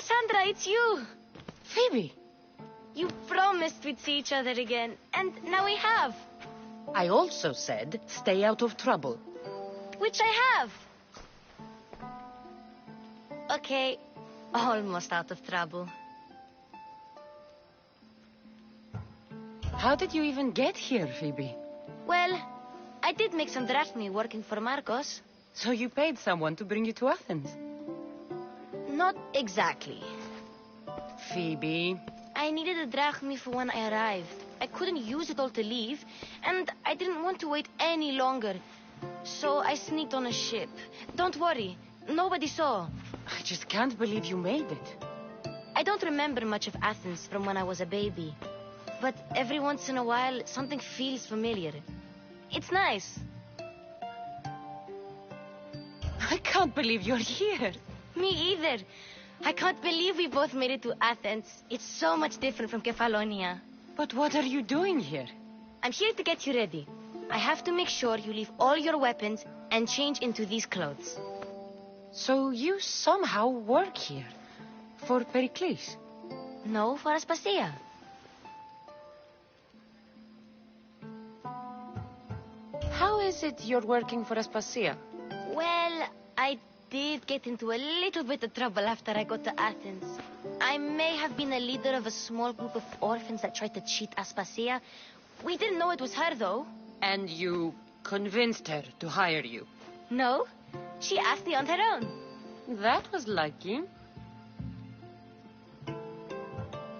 Cassandra, it's you! Phoebe! You promised we'd see each other again, and now we have. I also said, stay out of trouble. Which I have. Okay, almost out of trouble. How did you even get here, Phoebe? Well, I did make some drachmae working for Marcos. So you paid someone to bring you to Athens? Not exactly. Phoebe... I needed a drachmae for when I arrived. I couldn't use it all to leave, and I didn't want to wait any longer. So I sneaked on a ship. Don't worry, nobody saw. I just can't believe you made it. I don't remember much of Athens from when I was a baby. But every once in a while, something feels familiar. It's nice. I can't believe you're here. Me either. I can't believe we both made it to Athens. It's so much different from Kefalonia. But what are you doing here? I'm here to get you ready. I have to make sure you leave all your weapons and change into these clothes. So you somehow work here? For Pericles? No, for Aspasia. How is it you're working for Aspasia? Well, I did get into a little bit of trouble after I got to Athens. I may have been a leader of a small group of orphans that tried to cheat Aspasia. We didn't know it was her, though. And you convinced her to hire you? No, she asked me on her own. That was lucky.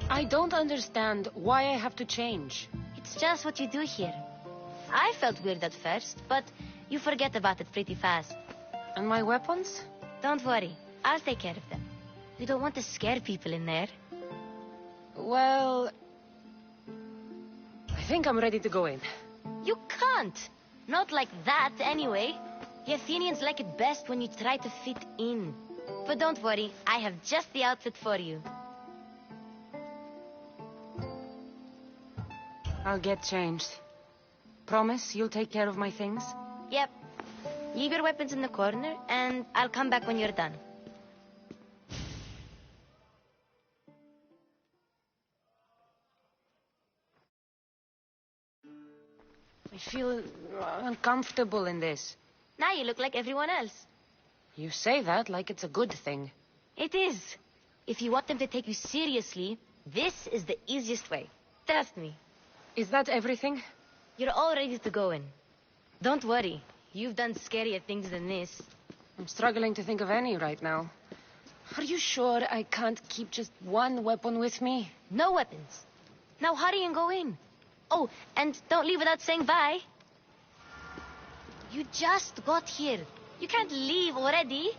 I don't understand why I have to change. It's just what you do here. I felt weird at first, but you forget about it pretty fast. And my weapons? Don't worry, I'll take care of them. We don't want to scare people in there. Well... I think I'm ready to go in. You can't! Not like that, anyway. The Athenians like it best when you try to fit in. But don't worry, I have just the outfit for you. I'll get changed. Promise you'll take care of my things? Yep. Leave your weapons in the corner, and I'll come back when you're done. I feel uncomfortable in this. Now you look like everyone else. You say that like it's a good thing. It is. If you want them to take you seriously, this is the easiest way. Trust me. Is that everything? You're all ready to go in. Don't worry. You've done scarier things than this. I'm struggling to think of any right now. Are you sure I can't keep just one weapon with me? No weapons. Now hurry and go in. Oh, and don't leave without saying bye. You just got here. You can't leave already.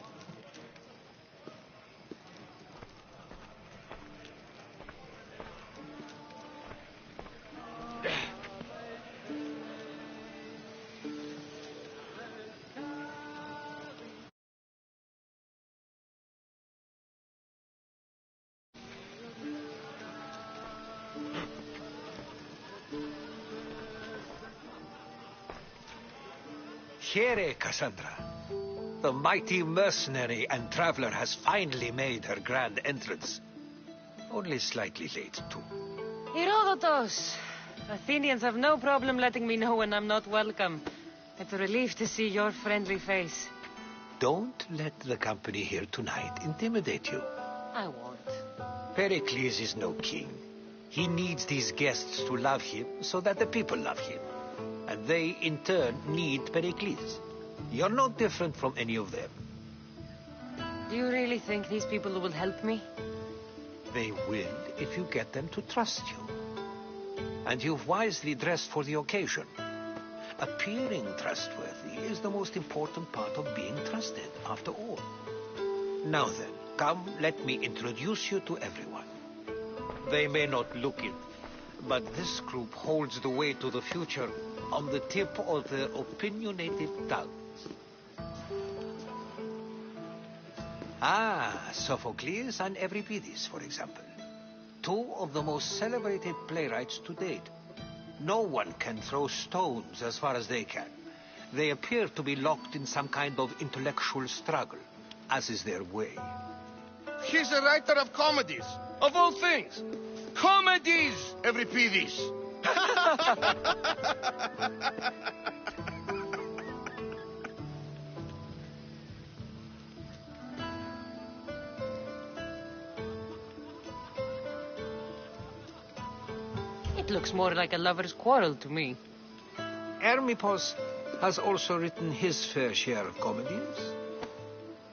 Here, Cassandra. The mighty mercenary and traveler has finally made her grand entrance. Only slightly late, too. Herodotus! Athenians have no problem letting me know when I'm not welcome. It's a relief to see your friendly face. Don't let the company here tonight intimidate you. I won't. Pericles is no king. He needs these guests to love him so that the people love him. And they, in turn, need Pericles. You're no different from any of them. Do you really think these people will help me? They will if you get them to trust you. And you've wisely dressed for the occasion. Appearing trustworthy is the most important part of being trusted, after all. Now then, come, let me introduce you to everyone. They may not look it, but this group holds the way to the future on the tip of their opinionated tongues. Ah, Sophocles and Euripides, for example. Two of the most celebrated playwrights to date. No one can throw stones as far as they can. They appear to be locked in some kind of intellectual struggle, as is their way. He's a writer of comedies, of all things. Comedies, Euripides. It looks more like a lover's quarrel to me. Hermippos has also written his fair share of comedies.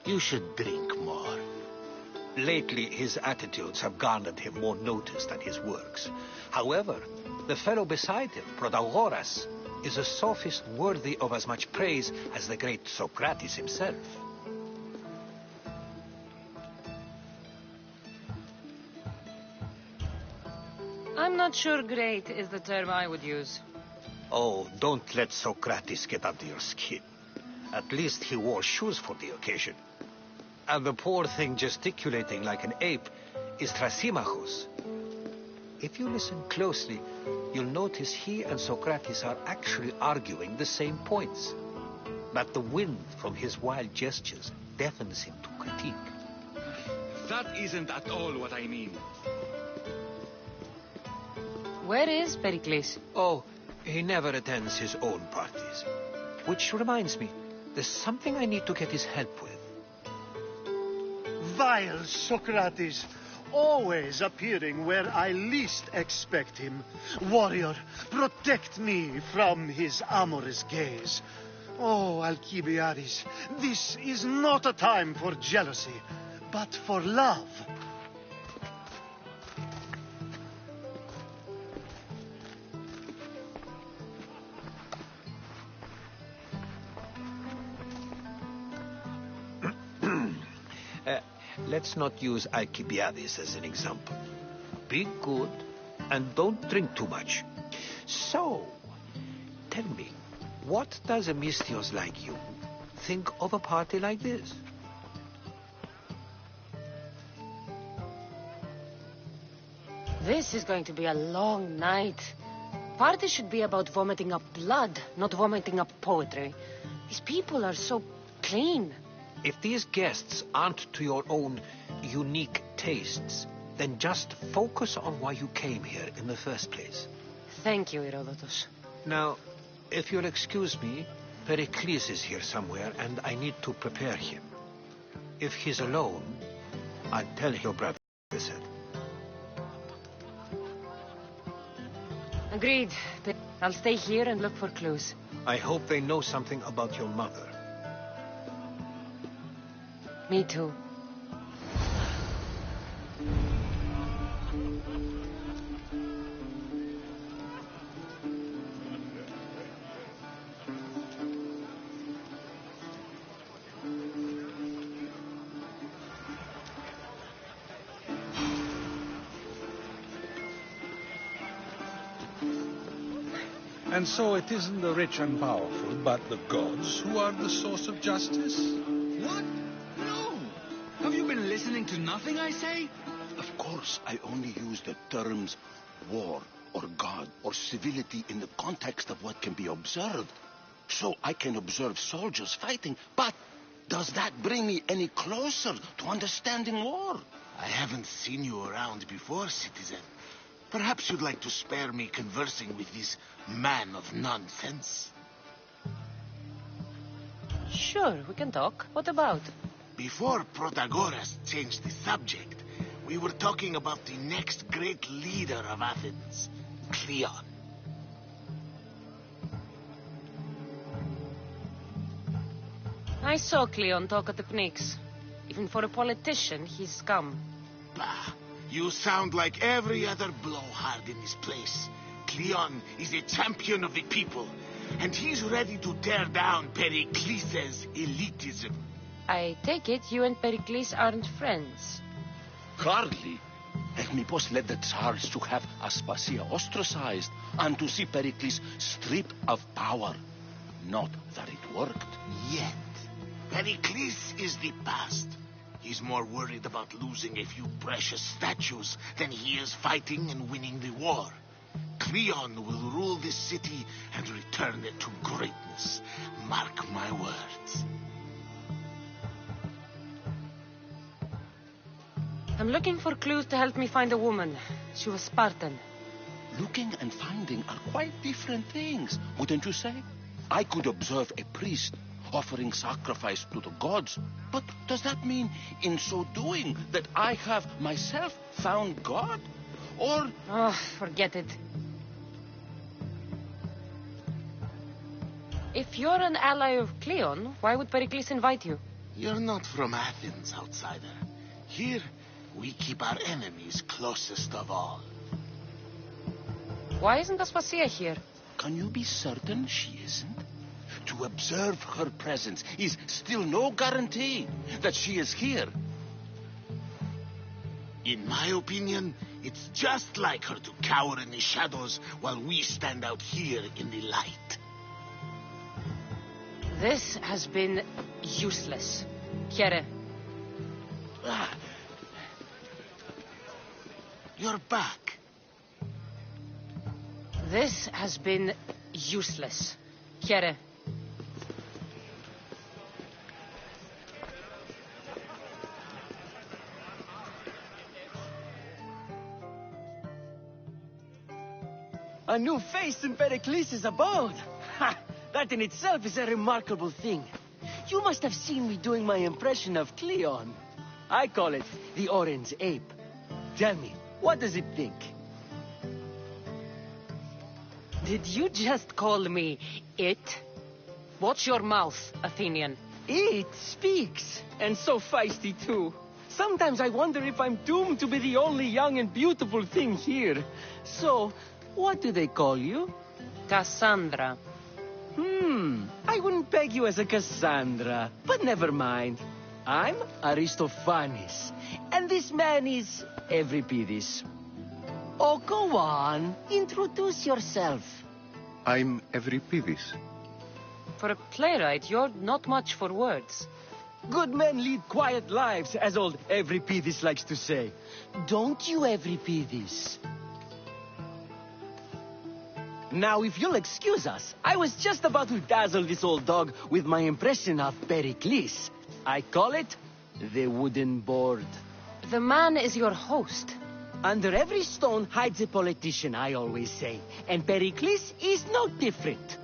You should drink more. Lately, his attitudes have garnered him more notice than his works. However, the fellow beside him, Protagoras, is a sophist worthy of as much praise as the great Socrates himself. I'm not sure great is the term I would use. Oh, don't let Socrates get under your skin. At least he wore shoes for the occasion. And the poor thing gesticulating like an ape is Thrasymachos. If you listen closely, you'll notice he and Socrates are actually arguing the same points. But the wind from his wild gestures deafens him to critique. That isn't at all what I mean. Where is Pericles? Oh, he never attends his own parties. Which reminds me, there's something I need to get his help with. Vile Socrates, always appearing where I least expect him. Warrior, protect me from his amorous gaze. Oh, Alcibiades, this is not a time for jealousy, but for love. Let's not use Alcibiades as an example. Be good and don't drink too much. So, tell me, what does a Misthios like you think of a party like this? This is going to be a long night. Parties should be about vomiting up blood, not vomiting up poetry. These people are so clean. If these guests aren't to your own unique tastes, then just focus on why you came here in the first place. Thank you, Herodotus. Now, if you'll excuse me, Pericles is here somewhere, and I need to prepare him. If he's alone, I'll tell your brother said. Agreed. I'll stay here and look for clues. I hope they know something about your mother. Me too. And so it isn't the rich and powerful, but the gods who are the source of justice? What? No! Have you been listening to nothing I say? Of course, I only use the terms war or God or civility in the context of what can be observed. So I can observe soldiers fighting, but does that bring me any closer to understanding war? I haven't seen you around before, citizen. Perhaps you'd like to spare me conversing with this man of nonsense. Sure, we can talk. What about? Before Protagoras changed the subject, we were talking about the next great leader of Athens, Cleon. I saw Cleon talk at the Pnyx. Even for a politician, he's scum. Bah, you sound like every other blowhard in this place. Cleon is a champion of the people, and he's ready to tear down Pericles' elitism. I take it you and Pericles aren't friends. Hardly. Hermippos led the Tsars to have Aspasia ostracized and to see Pericles stripped of power. Not that it worked yet. Pericles is the past. He's more worried about losing a few precious statues than he is fighting and winning the war. Cleon will rule this city and return it to greatness. Mark my words. I'm looking for clues to help me find a woman. She was Spartan. Looking and finding are quite different things, wouldn't you say? I could observe a priest offering sacrifice to the gods, but does that mean, in so doing, that I have myself found God? Or... Oh, forget it. If you're an ally of Cleon, why would Pericles invite you? You're not from Athens, outsider. Here, we keep our enemies closest of all. Why isn't Aspasia here? Can you be certain she isn't? To observe her presence is still no guarantee that she is here. In my opinion, it's just like her to cower in the shadows while we stand out here in the light. This has been useless. Here. You're back. This has been useless. Here. A new face in Pericles' abode. Ha! That in itself is a remarkable thing. You must have seen me doing my impression of Cleon. I call it the Orange Ape. Tell me, what does it think? Did you just call me it? Watch your mouth, Athenian. It speaks, and so feisty too. Sometimes I wonder if I'm doomed to be the only young and beautiful thing here. So, what do they call you? Cassandra. I wouldn't peg you as a Cassandra, but never mind. I'm Aristophanes, and this man is Euripides. Oh, go on. Introduce yourself. I'm Euripides. For a playwright, you're not much for words. Good men lead quiet lives, as old Euripides likes to say. Don't you, Euripides? Now, if you'll excuse us, I was just about to dazzle this old dog with my impression of Pericles. I call it the wooden board. The man is your host. Under every stone hides a politician, I always say. And Pericles is no different.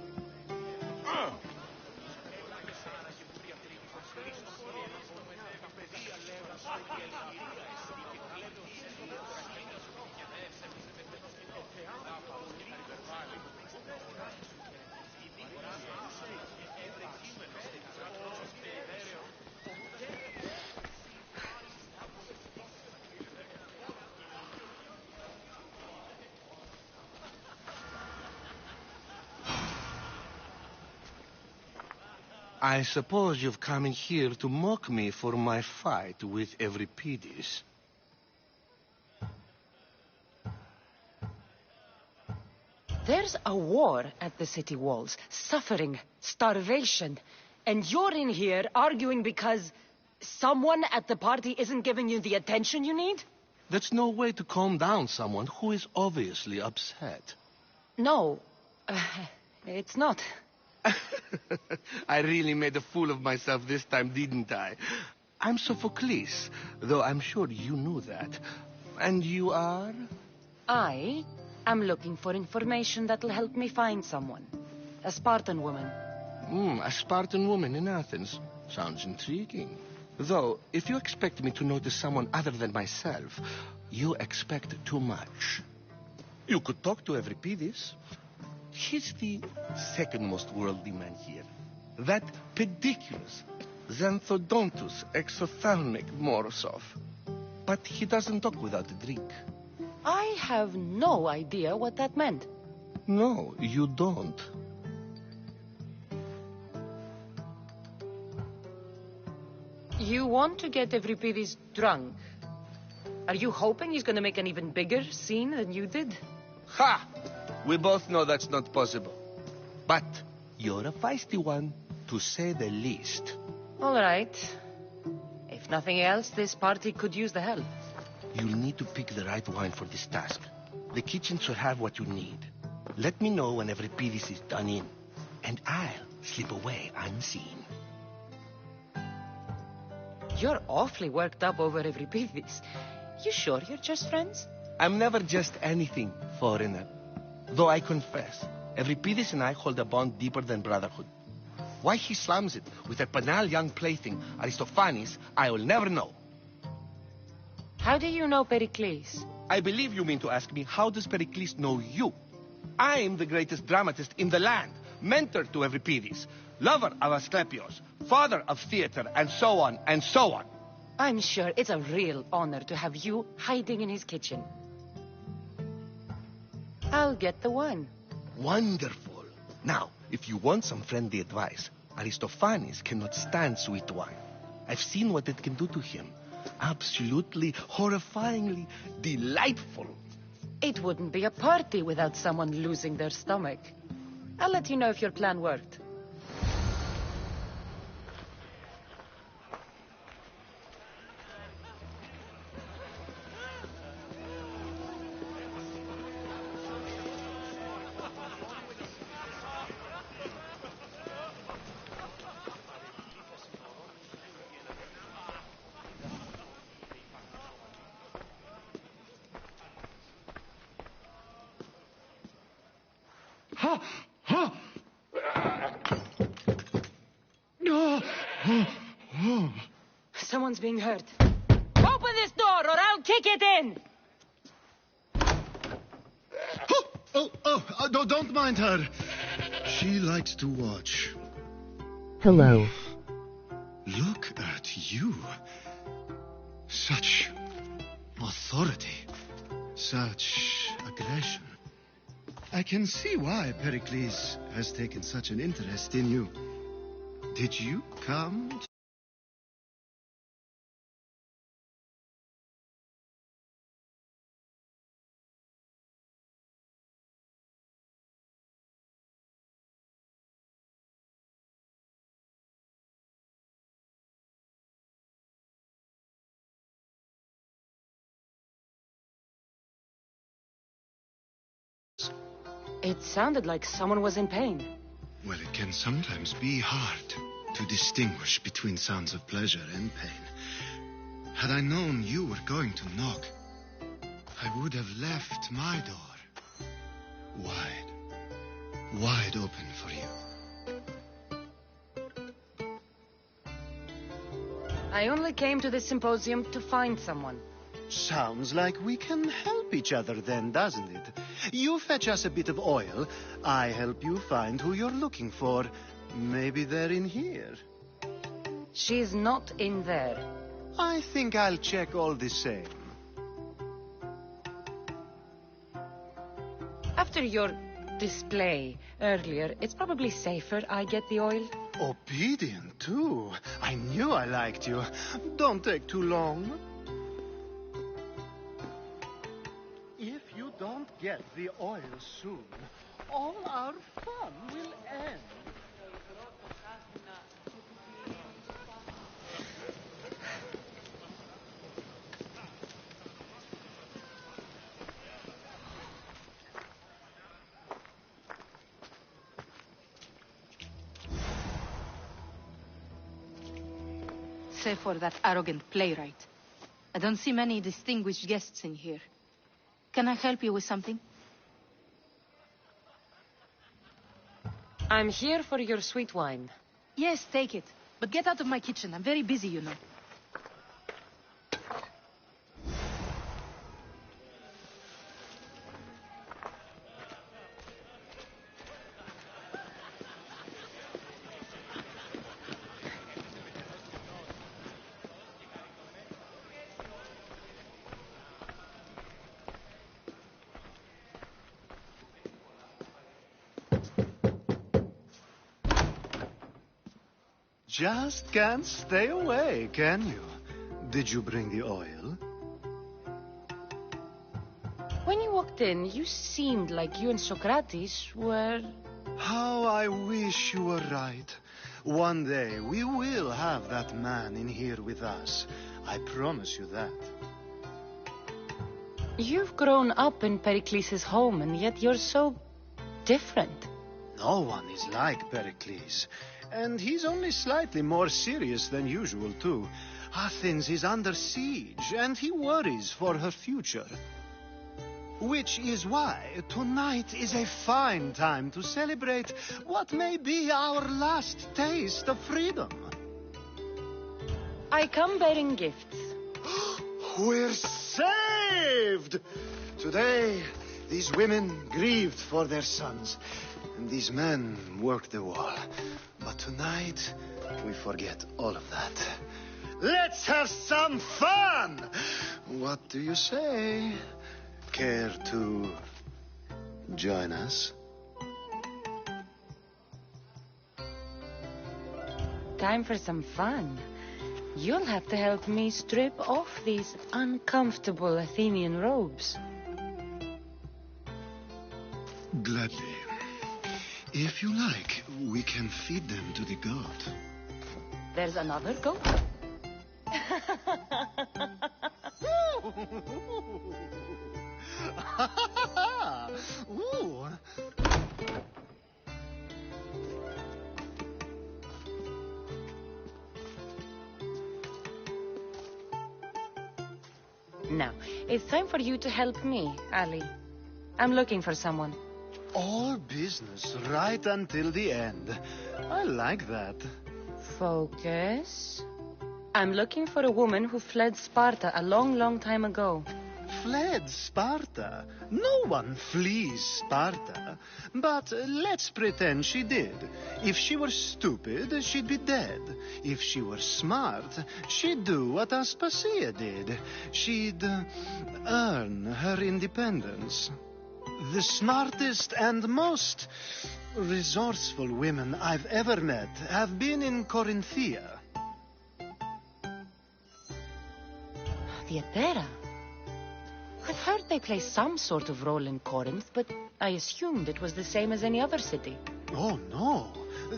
I suppose you've come in here to mock me for my fight with Euripides. There's a war at the city walls. Suffering, starvation. And you're in here arguing because someone at the party isn't giving you the attention you need? That's no way to calm down someone who is obviously upset. No, it's not. I really made a fool of myself this time, didn't I? I'm Sophocles, though I'm sure you knew that. And you are? I am looking for information that'll help me find someone. A Spartan woman. A Spartan woman in Athens. Sounds intriguing. Though, if you expect me to notice someone other than myself, you expect too much. You could talk to Euripides. He's the second most worldly man here. That pediculous Xanthodontus exophthalmic Morosov. But he doesn't talk without a drink. I have no idea what that meant. No, you don't. You want to get Euripides drunk. Are you hoping he's going to make an even bigger scene than you did? Ha! We both know that's not possible. But you're a feisty one, to say the least. All right. If nothing else, this party could use the help. You'll need to pick the right wine for this task. The kitchen should have what you need. Let me know when Euripides is done in, and I'll slip away unseen. You're awfully worked up over Euripides. You sure you're just friends? I'm never just anything, foreigner. Though I confess, Euripides and I hold a bond deeper than brotherhood. Why he slams it with a banal young plaything, Aristophanes, I will never know. How do you know Pericles? I believe you mean to ask me, how does Pericles know you? I am the greatest dramatist in the land, mentor to Euripides, lover of Asclepios, father of theater, and so on, and so on. I'm sure it's a real honor to have you hiding in his kitchen. I'll get the wine. Wonderful. Now, if you want some friendly advice, Aristophanes cannot stand sweet wine. I've seen what it can do to him. Absolutely, horrifyingly delightful. It wouldn't be a party without someone losing their stomach. I'll let you know if your plan worked. Someone's being hurt. Open this door or I'll kick it in! Don't mind her. She likes to watch. Hello. Look at you. Such authority. Such aggression. I can see why Pericles has taken such an interest in you. Did you come? It sounded like someone was in pain. Well, it can sometimes be hard to distinguish between sounds of pleasure and pain. Had I known you were going to knock, I would have left my door wide open for you. I only came to this symposium to find someone. Sounds like we can help each other then, doesn't it? You fetch us a bit of oil, I help you find who you're looking for. Maybe they're in here. She's not in there. I think I'll check all the same. After your display earlier, it's probably safer I get the oil. Obedient, too. I knew I liked you. Don't take too long. If you don't get the oil soon, all our fun will end. Save for that arrogant playwright. I don't see many distinguished guests in here. Can I help you with something? I'm here for your sweet wine. Yes, take it. But get out of my kitchen. I'm very busy, you know. Just can't stay away, can you? Did you bring the oil? When you walked in, you seemed like you and Socrates were... How I wish you were right. One day we will have that man in here with us. I promise you that. You've grown up in Pericles' home, and yet you're so different. No one is like Pericles. And he's only slightly more serious than usual, too. Athens is under siege, and he worries for her future. Which is why tonight is a fine time to celebrate what may be our last taste of freedom. I come bearing gifts. We're saved! Today, these women grieved for their sons, and these men worked the wall. But tonight, we forget all of that. Let's have some fun! What do you say? Care to join us? Time for some fun. You'll have to help me strip off these uncomfortable Athenian robes. Gladly. If you like, we can feed them to the god. There's another goat. Ooh. Now, it's time for you to help me, Ali. I'm looking for someone. All business right until the end. I like that. Focus. I'm looking for a woman who fled Sparta a long, long time ago. Fled Sparta? No one flees Sparta. But let's pretend she did. If she were stupid, she'd be dead. If she were smart, she'd do what Aspasia did. She'd earn her independence. The smartest and most resourceful women I've ever met have been in Corinthia. Theatera? I've heard they play some sort of role in Corinth, but I assumed it was the same as any other city. Oh, no.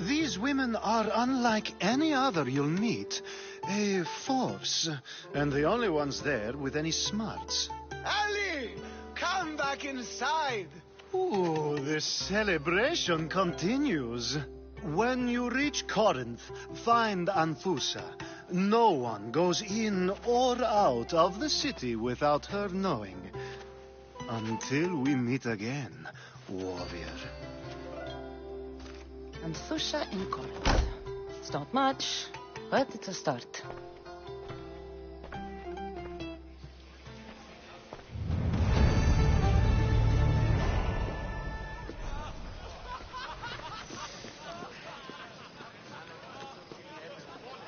These women are unlike any other you'll meet. A force, and the only ones there with any smarts. Ali! Come back inside! Ooh, the celebration continues. When you reach Corinth, find Anfusa. No one goes in or out of the city without her knowing. Until we meet again, warrior. Anfusa in Corinth. It's not much, but it's a start.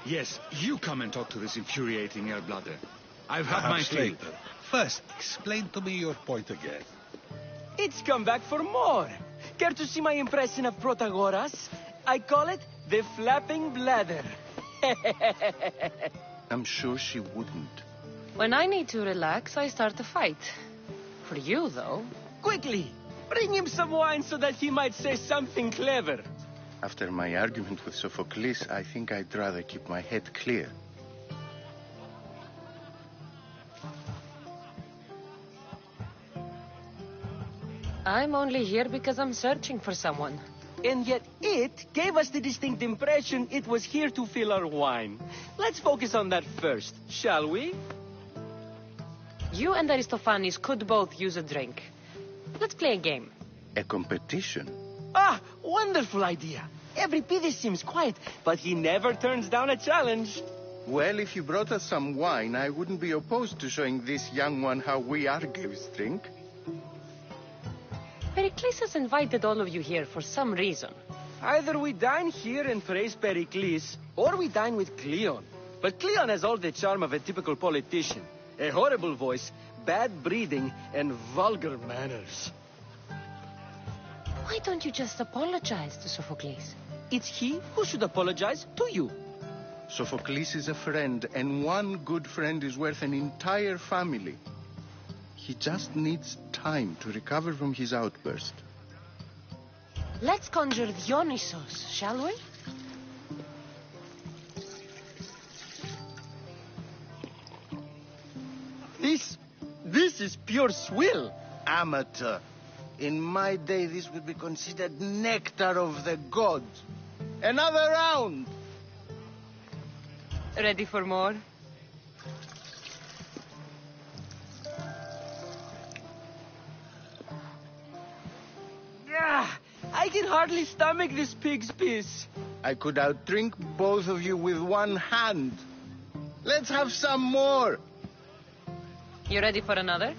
Yes, you come and talk to this infuriating air-blooder. I've had my Perhaps fill. later. First, explain to me your point again. It's come back for more. Care to see my impression of Protagoras? I call it the flapping bladder. I'm sure she wouldn't. When I need to relax, I start a fight. For you, though. Quickly, bring him some wine so that he might say something clever. After my argument with Sophocles, I think I'd rather keep my head clear. I'm only here because I'm searching for someone. And yet it gave us the distinct impression it was here to fill our wine. Let's focus on that first, shall we? You and Aristophanes could both use a drink. Let's play a game. A competition? Ah, wonderful idea. Euripides seems quiet, but he never turns down a challenge. Well, if you brought us some wine, I wouldn't be opposed to showing this young one how we Argives drink. Pericles has invited all of you here for some reason. Either we dine here and praise Pericles, or we dine with Cleon. But Cleon has all the charm of a typical politician. A horrible voice, bad breeding, and vulgar manners. Why don't you just apologize to Sophocles? It's he who should apologize to you. Sophocles is a friend, and one good friend is worth an entire family. He just needs time to recover from his outburst. Let's conjure Dionysos, shall we? This is pure swill. Amateur. In my day, this would be considered nectar of the gods. Another round! Ready for more? I can hardly stomach this pig's piss. I could outdrink both of you with one hand. Let's have some more. You ready for another?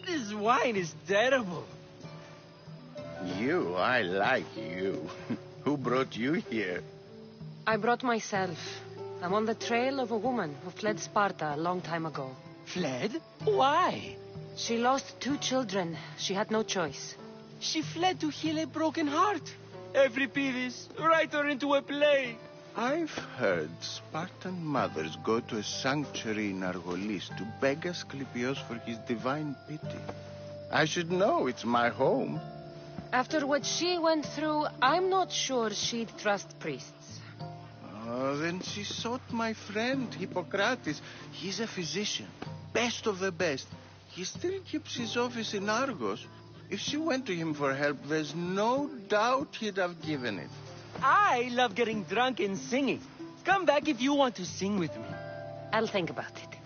This wine is terrible. You, I like you. Who brought you here? I brought myself. I'm on the trail of a woman who fled Sparta a long time ago. Fled? Why? She lost 2 children. She had no choice. She fled to heal a broken heart. Euripides, write her into a play. I've heard Spartan mothers go to a sanctuary in Argolis to beg Asclepios for his divine pity. I should know, it's my home. After what she went through, I'm not sure she'd trust priests. Oh, then she sought my friend, Hippocrates. He's a physician, best of the best. He still keeps his office in Argos. If she went to him for help, there's no doubt he'd have given it. I love getting drunk and singing. Come back if you want to sing with me. I'll think about it.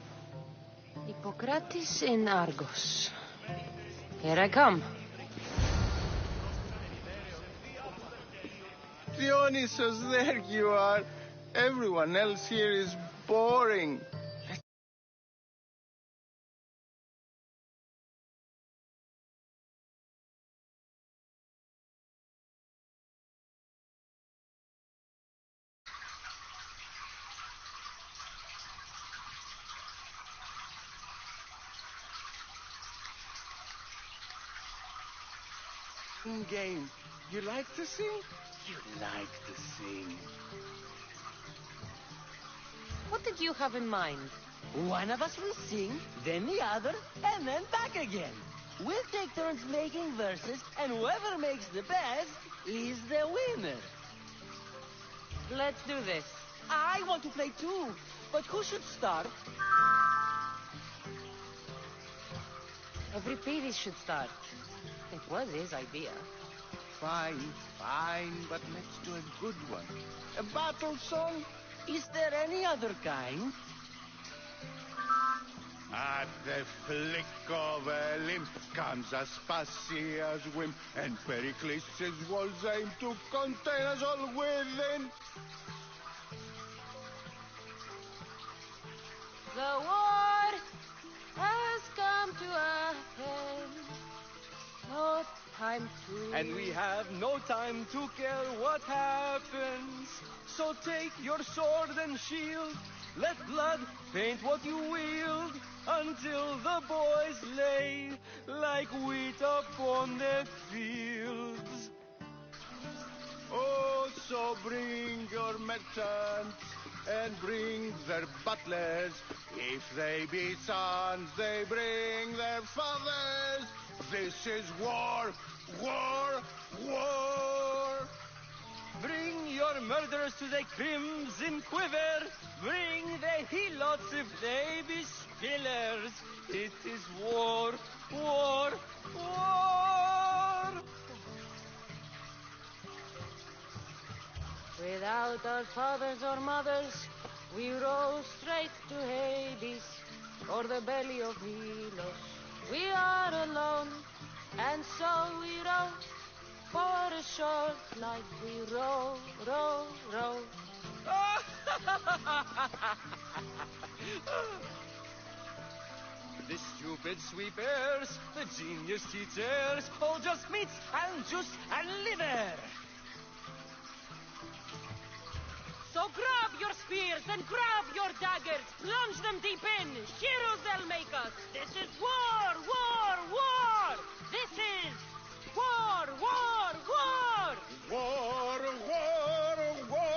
Hippocrates in Argos. Here I come. Dionysus, there you are. Everyone else here is boring. Game, you like to sing? You like to sing. What did you have in mind? One of us will sing, then the other, and then back again. We'll take turns making verses, and whoever makes the best is the winner. Let's do this. I want to play too, but who should start? Euripides should start. It was his idea. Fine, but let's do a good one. A battle song? Is there any other kind? At the flick of a limb comes Aspasia's whim, and Pericles' walls aim to contain us all within. The war has come to a end. No time to... And we have no time to care what happens. So take your sword and shield. Let blood paint what you wield, until the boys lay like wheat upon the fields. Oh, so bring your merchants and bring their butlers. If they be sons, they bring their fathers. This is war, war, war. Bring your murderers to the crimson quiver. Bring the helots if they be spillers. It is war, war, war. Without our fathers or mothers, we row straight to Hades, or the belly of Helos. We are alone, and so we row for a short night. We row, row, row. The stupid sweepers, the genius teachers, all just meats and juice and liver. So grab your spears and grab your daggers, plunge them deep in, heroes they'll make us. This is war, war, war. This is war, war, war. War, war, war.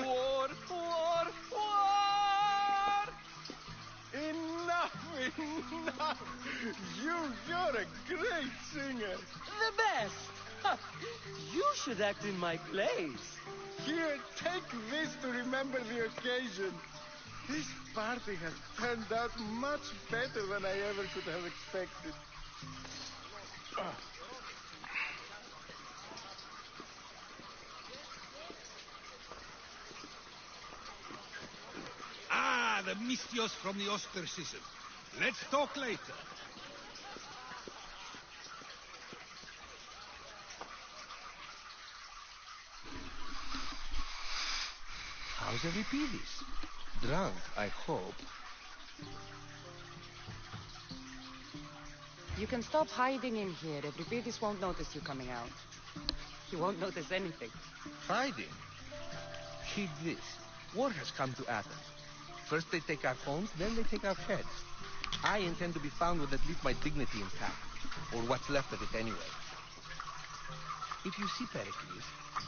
War, war, war. Enough, enough. You're a great singer. The best. You should act in my plays. Here, take this to remember the occasion. This party has turned out much better than I ever could have expected. the Mistios from the ostracism. Let's talk later. How's Euripides? Drunk, I hope. You can stop hiding in here. Euripides won't notice you coming out. He won't notice anything. Hiding? Heed this. War has come to Athens. First they take our homes, then they take our heads. I intend to be found with at least my dignity intact. Or what's left of it anyway. If you see Pericles,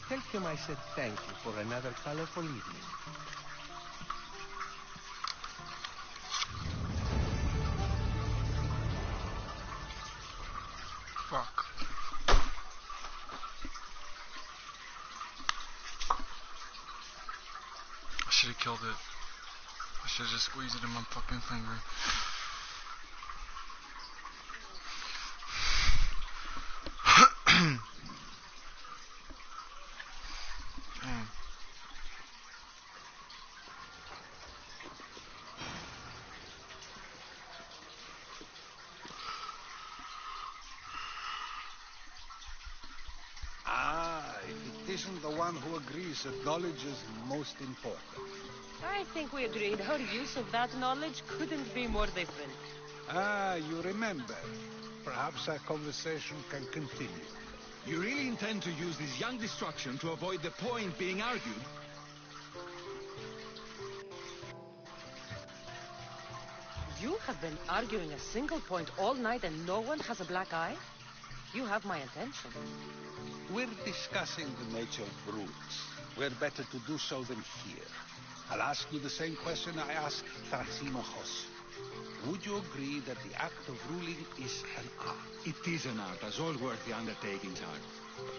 tell him I said thank you for another colorful evening. Fuck. I should have killed it. I should have just squeezed it in my fucking finger. Damn. If it isn't the one who agrees that knowledge is most important. I think we agreed our use of that knowledge couldn't be more different. You remember. Perhaps our conversation can continue. You really intend to use this young destruction to avoid the point being argued? You have been arguing a single point all night and no one has a black eye? You have my attention. We're discussing the nature of brutes. Where better to do so than here? I'll ask you the same question I asked Thrasymachos. Would you agree that the act of ruling is an art? It is an art, as all worthy undertakings are.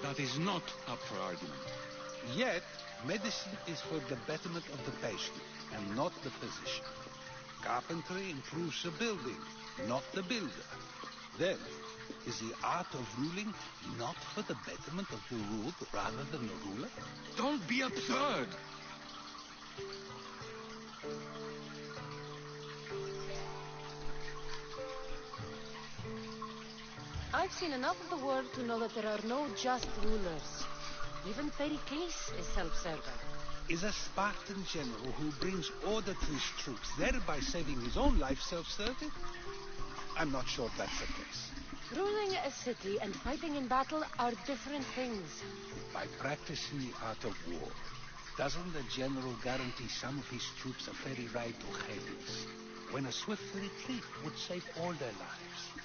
That is not up for argument. Yet, medicine is for the betterment of the patient, and not the physician. Carpentry improves the building, not the builder. Then, is the art of ruling not for the betterment of the ruled rather than the ruler? Don't be absurd! I've seen enough of the world to know that there are no just rulers. Even Pericles is self-serving. Is a Spartan general who brings order to his troops, thereby saving his own life, self-serving? I'm not sure that's the case. Ruling a city and fighting in battle are different things. By practicing the art of war, doesn't the general guarantee some of his troops a ferry ride to Hades, when a swift retreat would save all their lives?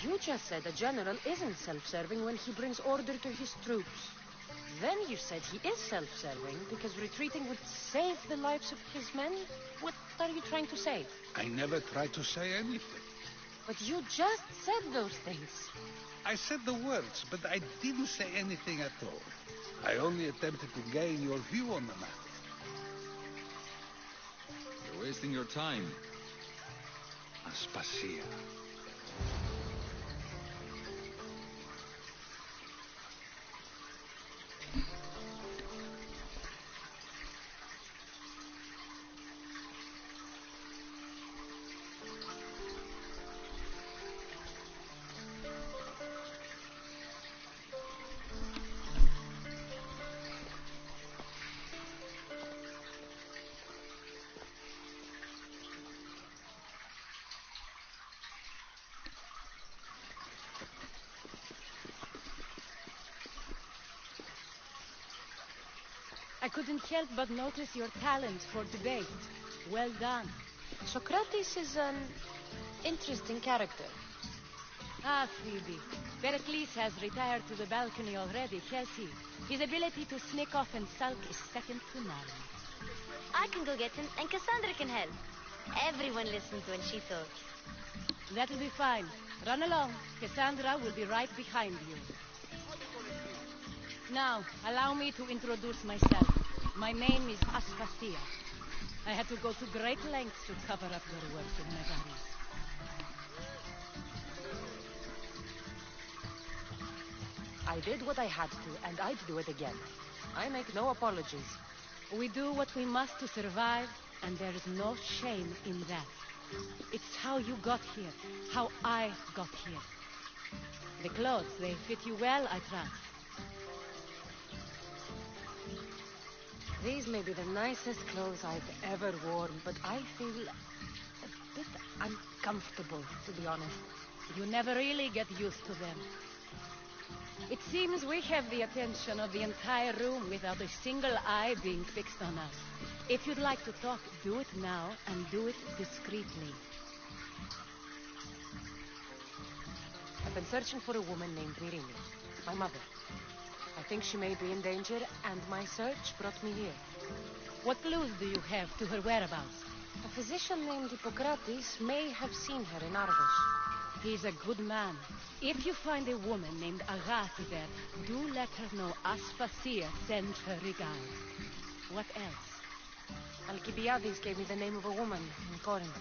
You just said a general isn't self-serving when he brings order to his troops. Then you said he is self-serving because retreating would save the lives of his men? What are you trying to say? I never tried to say anything. But you just said those things. I said the words, but I didn't say anything at all. I only attempted to gain your view on the matter. You're wasting your time. Aspasia. I couldn't help but notice your talent for debate. Well done. Socrates is an interesting character. Ah, Phoebe. Pericles has retired to the balcony already, has he? His ability to sneak off and sulk is second to none. I can go get him, and Cassandra can help. Everyone listens when she talks. That'll be fine. Run along. Cassandra will be right behind you. Now, allow me to introduce myself. My name is Aspasia. I had to go to great lengths to cover up your work in Megaris. I did what I had to, and I'd do it again. I make no apologies. We do what we must to survive, and there is no shame in that. It's how you got here, how I got here. The clothes, they fit you well, I trust. These may be the nicest clothes I've ever worn, but I feel a bit uncomfortable, to be honest. You never really get used to them. It seems we have the attention of the entire room without a single eye being fixed on us. If you'd like to talk, do it now, and do it discreetly. I've been searching for a woman named Myrrine, my mother. I think she may be in danger, and my search brought me here. What clues do you have to her whereabouts? A physician named Hippocrates may have seen her in Argos. He's a good man. If you find a woman named Agathi there, do let her know Aspasia sends her regards. What else? Alcibiades gave me the name of a woman in Corinth.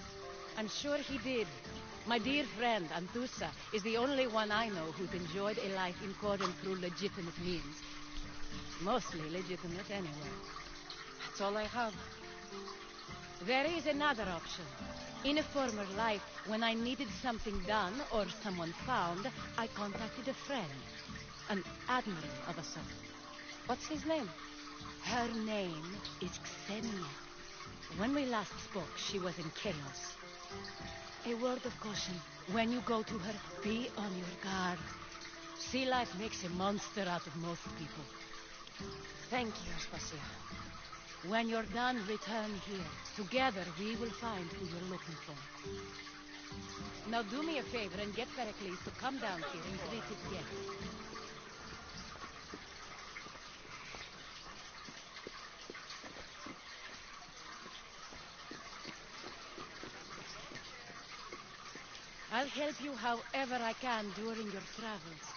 I'm sure he did. My dear friend, Anthusa, is the only one I know who's enjoyed a life in Corinth through legitimate means. Mostly legitimate, anyway. That's all I have. There is another option. In a former life, when I needed something done or someone found, I contacted a friend. An admiral of a sort. What's his name? Her name is Xenia. When we last spoke, she was in chaos. A word of caution. When you go to her, be on your guard. Sea life makes a monster out of most people. Thank you, Aspasia. When you're done, return here. Together, we will find who you're looking for. Now do me a favor and get Pericles to come down here and greet his guests. I'll help you however I can during your travels.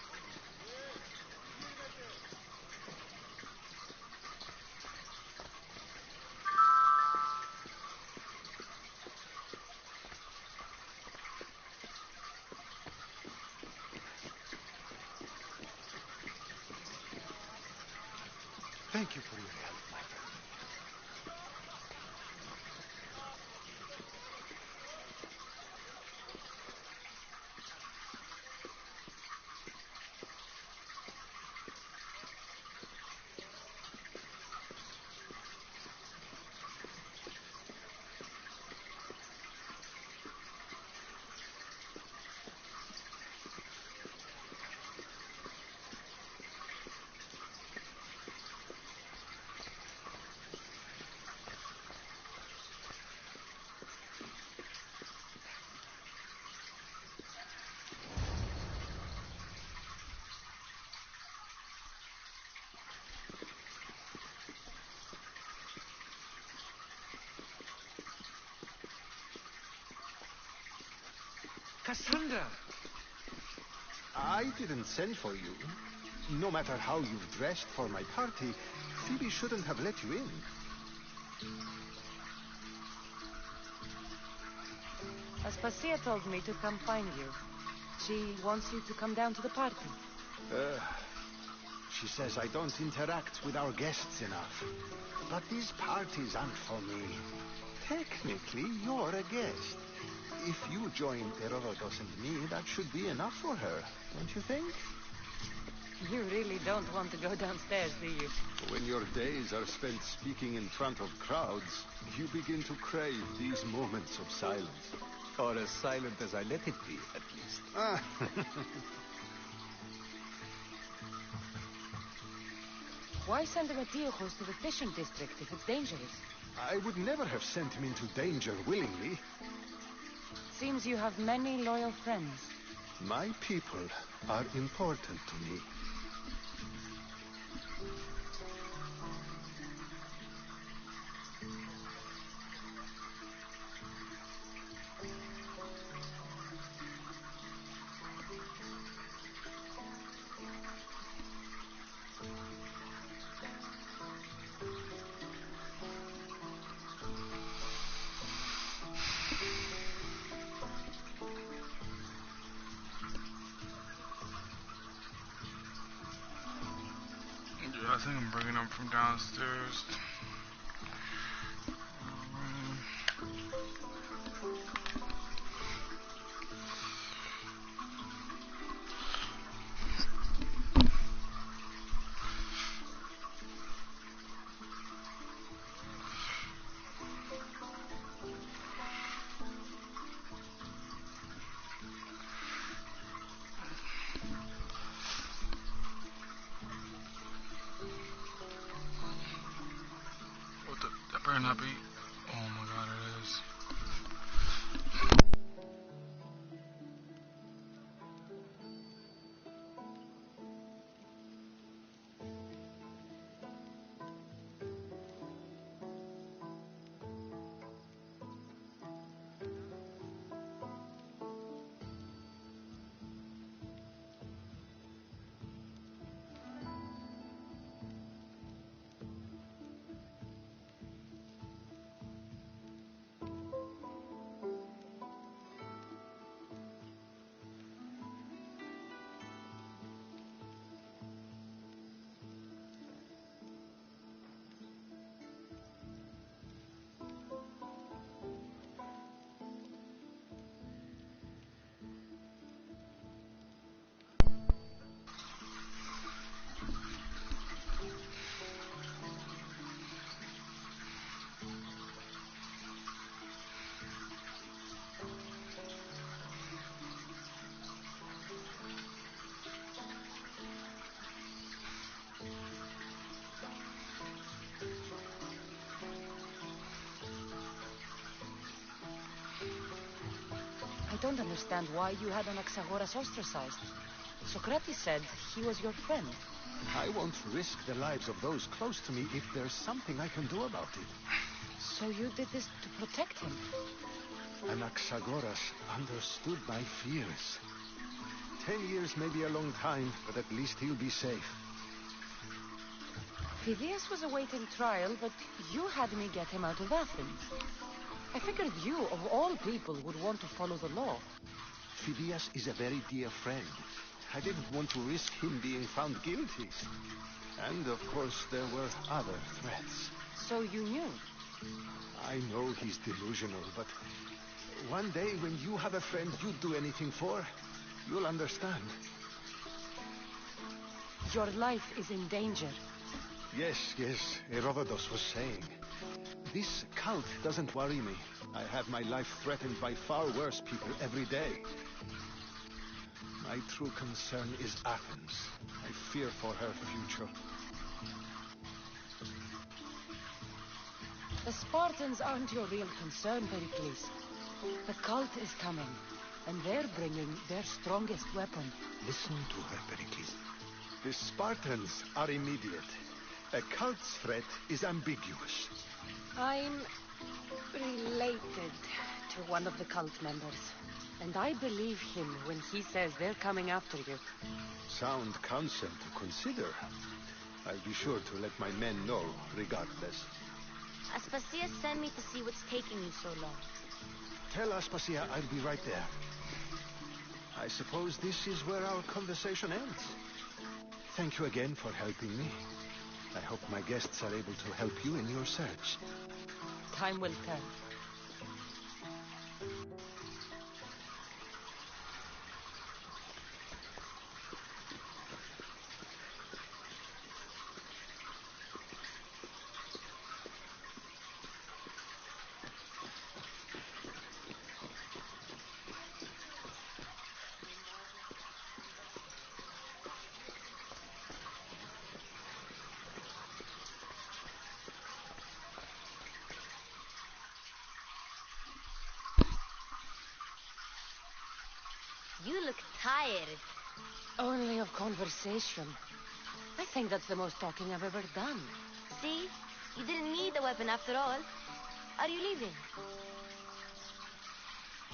Thank you for your help, my friend. Cassandra! I didn't send for you. No matter how you've dressed for my party, Phoebe shouldn't have let you in. Aspasia told me to come find you. She wants you to come down to the party. She says I don't interact with our guests enough. But these parties aren't for me. Technically, you're a guest. If you join Herodotus and me, that should be enough for her, don't you think? You really don't want to go downstairs, do you? When your days are spent speaking in front of crowds, you begin to crave these moments of silence. Or as silent as I let it be, at least. Why send the Antiochos to the fishing district if it's dangerous? I would never have sent him into danger willingly. Seems you have many loyal friends. My people are important to me. think I'm bringing them from downstairs. That better not be. Oh my god, it is. I don't understand why you had Anaxagoras ostracized. Socrates said he was your friend. I won't risk the lives of those close to me if there's something I can do about it. So you did this to protect him? Anaxagoras understood my fears. 10 years may be a long time, but at least he'll be safe. Phidias was awaiting trial, but you had me get him out of Athens. I figured you, of all people, would want to follow the law. Phidias is a very dear friend. I didn't want to risk him being found guilty. And, of course, there were other threats. So you knew? I know he's delusional, but one day when you have a friend you'd do anything for, you'll understand. Your life is in danger. Yes, Herodotus was saying. This cult doesn't worry me. I have my life threatened by far worse people every day. My true concern is Athens. I fear for her future. The Spartans aren't your real concern, Pericles. The cult is coming, and they're bringing their strongest weapon. Listen to her, Pericles. The Spartans are immediate. A cult's threat is ambiguous. I'm related to one of the cult members, and I believe him when he says they're coming after you. Sound counsel to consider. I'll be sure to let my men know, regardless. Aspasia sent me to see what's taking you so long. Tell Aspasia I'll be right there. I suppose this is where our conversation ends. Thank you again for helping me. I hope my guests are able to help you in your search. Time will tell. You look tired. Only of conversation. I think that's the most talking I've ever done. See? You didn't need the weapon after all. Are you leaving?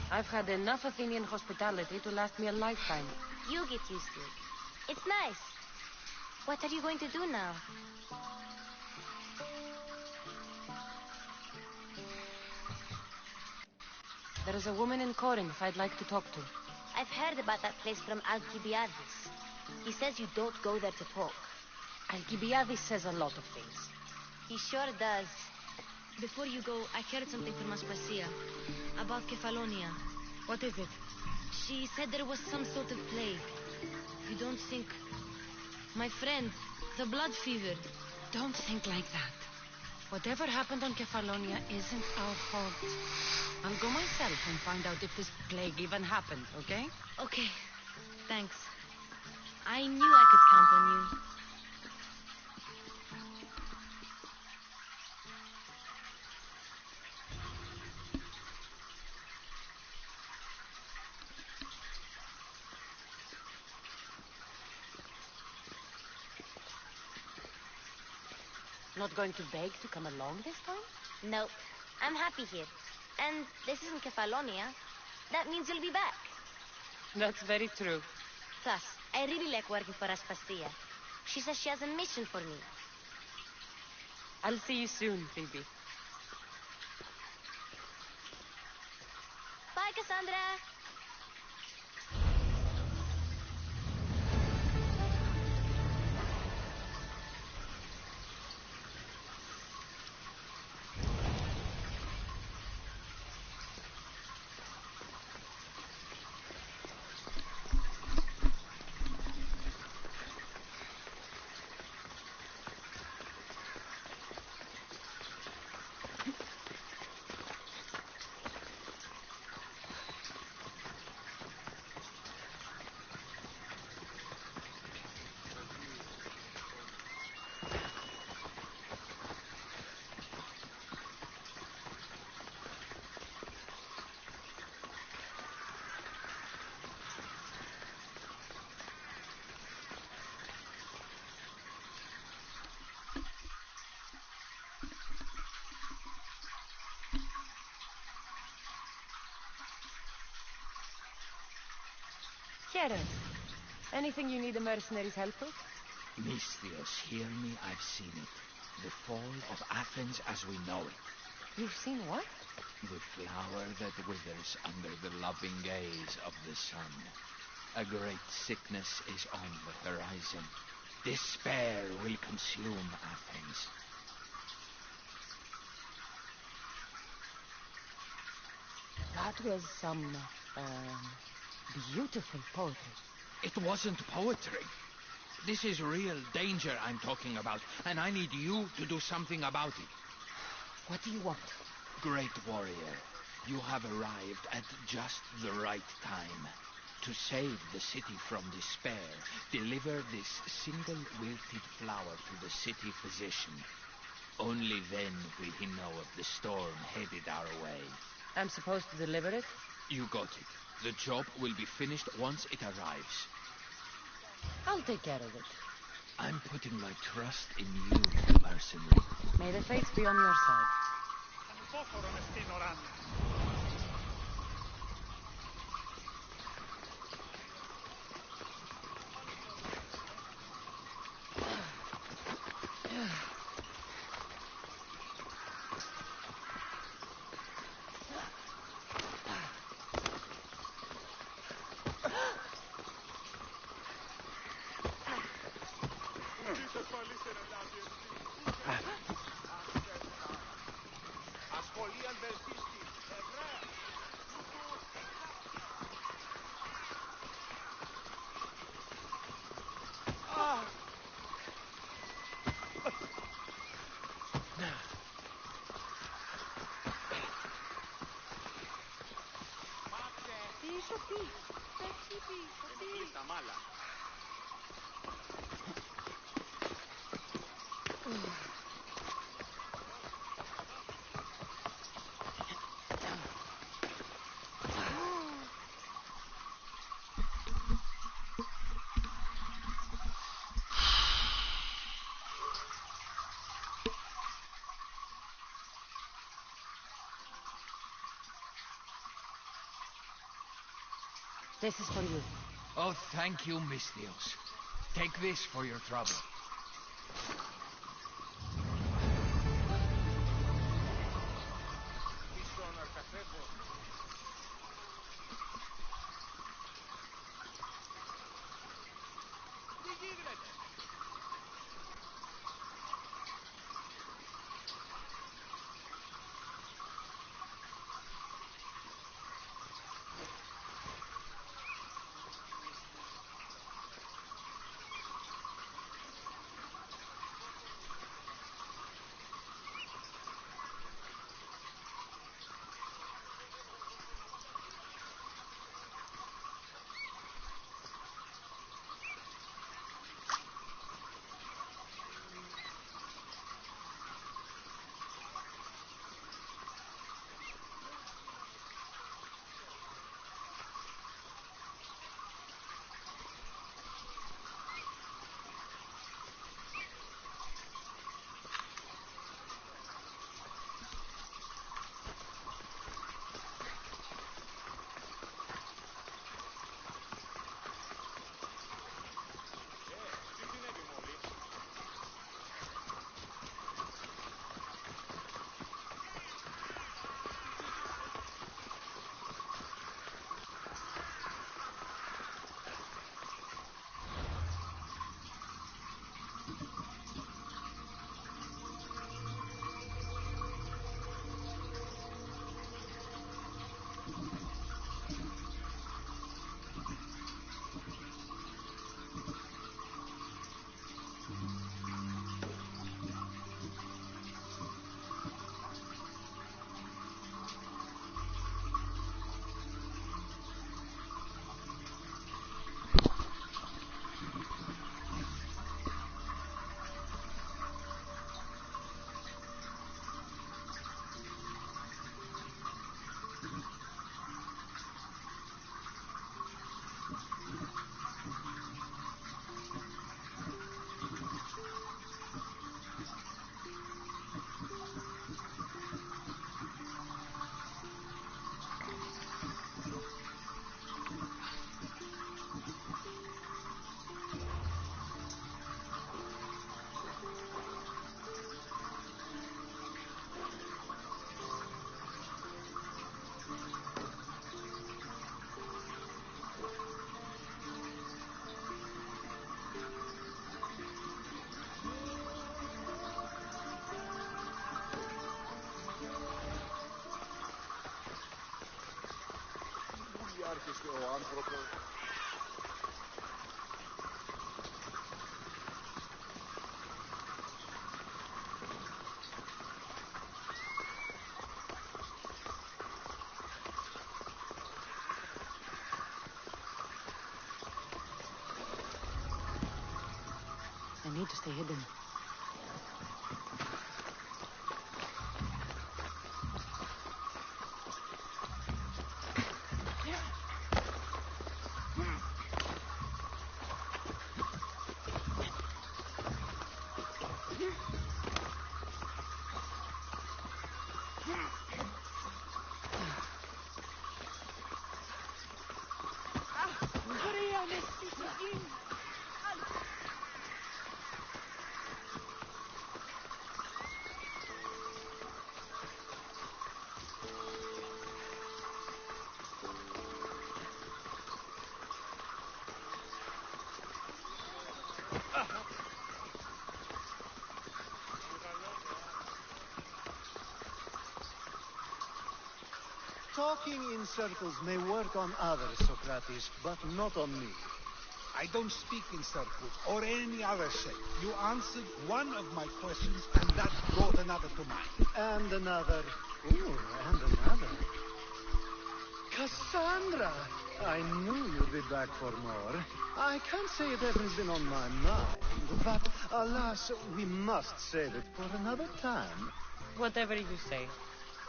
I've had enough Athenian hospitality to last me a lifetime. You get used to it. It's nice. What are you going to do now? There is a woman in Corinth I'd like to talk to. I've heard about that place from Alcibiades. He says you don't go there to talk. Alcibiades says a lot of things. He sure does. Before you go, I heard something from Aspasia about Kefalonia. What is it? She said there was some sort of plague. You don't think... My friend, the blood fever. Don't think like that. Whatever happened on Kefalonia isn't our fault. I'll go myself and find out if this plague even happened, okay? Okay, thanks. I knew I could count on you. Not going to beg to come along this time? Nope. I'm happy here. And this isn't Kefalonia. That means you'll be back. That's very true. Plus, I really like working for Aspasia. She says she has a mission for me. I'll see you soon, Phoebe. Bye, Cassandra. Kieran, anything you need the mercenaries' help with? Misthios, hear me, I've seen it. The fall of Athens as we know it. You've seen what? The flower that withers under the loving gaze of the sun. A great sickness is on the horizon. Despair will consume Athens. That was some, beautiful poetry. It wasn't poetry. This is real danger I'm talking about, and I need you to do something about it. What do you want? Great warrior, you have arrived at just the right time. To save the city from despair, deliver this single wilted flower to the city physician. Only then will he know of the storm headed our way. I'm supposed to deliver it? You got it. The job will be finished once it arrives. I'll take care of it. I'm putting my trust in you, mercenary. May the fates be on your side. This is for you. Oh, thank you, Misthios. Take this for your trouble. I need to stay hidden. Talking in circles may work on others, Socrates, but not on me. I don't speak in circles or any other shape. You answered one of my questions, and that brought another to mind. And another. Ooh, and another. Cassandra! I knew you'd be back for more. I can't say it hasn't been on my mind, but alas, we must save it for another time. Whatever you say.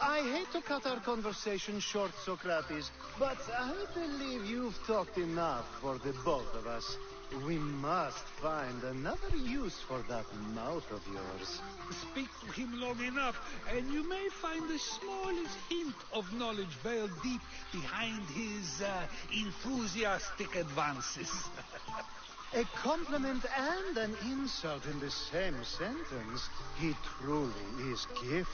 I hate to cut our conversation short, Socrates, but I believe you've talked enough for the both of us. We must find another use for that mouth of yours. Speak to him long enough, and you may find the smallest hint of knowledge veiled deep behind his enthusiastic advances. A compliment and an insult in the same sentence. He truly is gifted.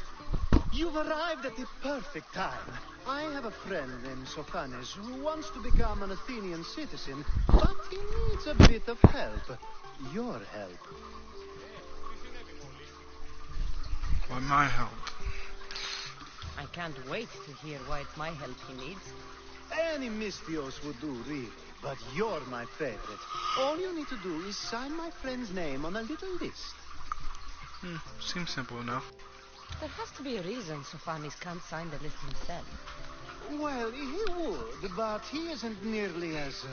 You've arrived at the perfect time. I have a friend named Sophanes who wants to become an Athenian citizen, but he needs a bit of help. Your help. Why my help? I can't wait to hear why it's my help he needs. Any Misthios would do, really, but you're my favorite. All you need to do is sign my friend's name on a little list. Seems simple enough. There has to be a reason Sophanes can't sign the list himself. Well, he would, but he isn't nearly as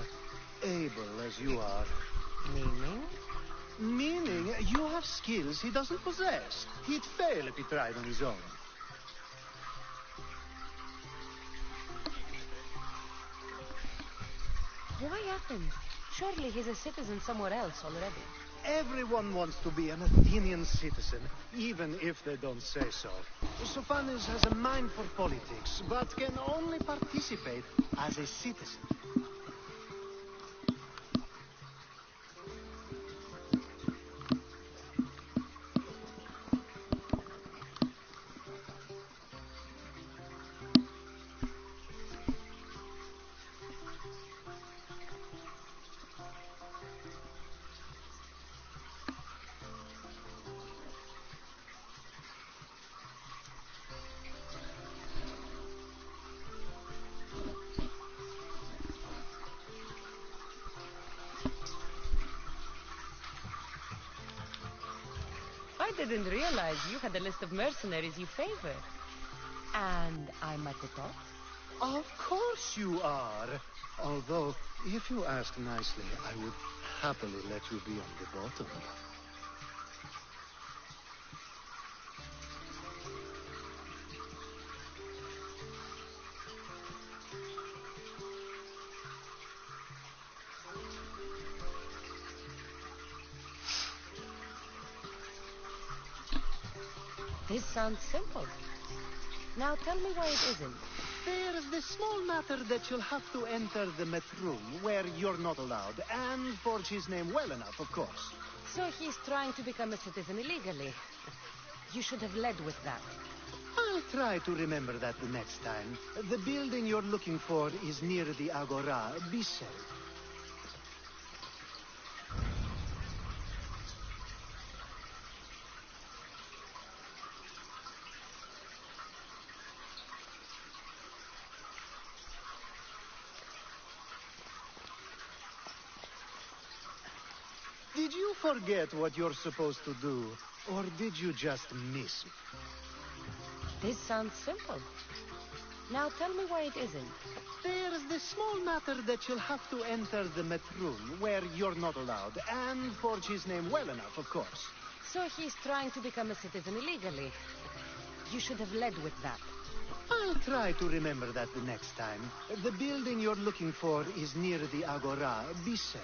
able as you are. Meaning? Meaning you have skills he doesn't possess. He'd fail if he tried on his own. Why Athens? Surely he's a citizen somewhere else already. Everyone wants to be an Athenian citizen, even if they don't say so. Sophanes has a mind for politics, but can only participate as a citizen. I didn't realize you had a list of mercenaries you favor. And I'm at the top? Of course you are. Although, if you ask nicely, I would happily let you be on the bottom. This sounds simple. Now tell me why it isn't. There's the small matter that you'll have to enter the Metrum, where you're not allowed, and forge his name well enough, of course. So he's trying to become a citizen illegally. You should have led with that. I'll try to remember that the next time. The building you're looking for is near the Agora. Be safe. forget what you're supposed to do? Or did you just miss me? This sounds simple. Now tell me why it isn't. There's the small matter that you'll have to enter the Metroon, where you're not allowed, and forge his name well enough, of course. So he's trying to become a citizen illegally. You should have led with that. I'll try to remember that the next time. The building you're looking for is near the Agora. Be safe.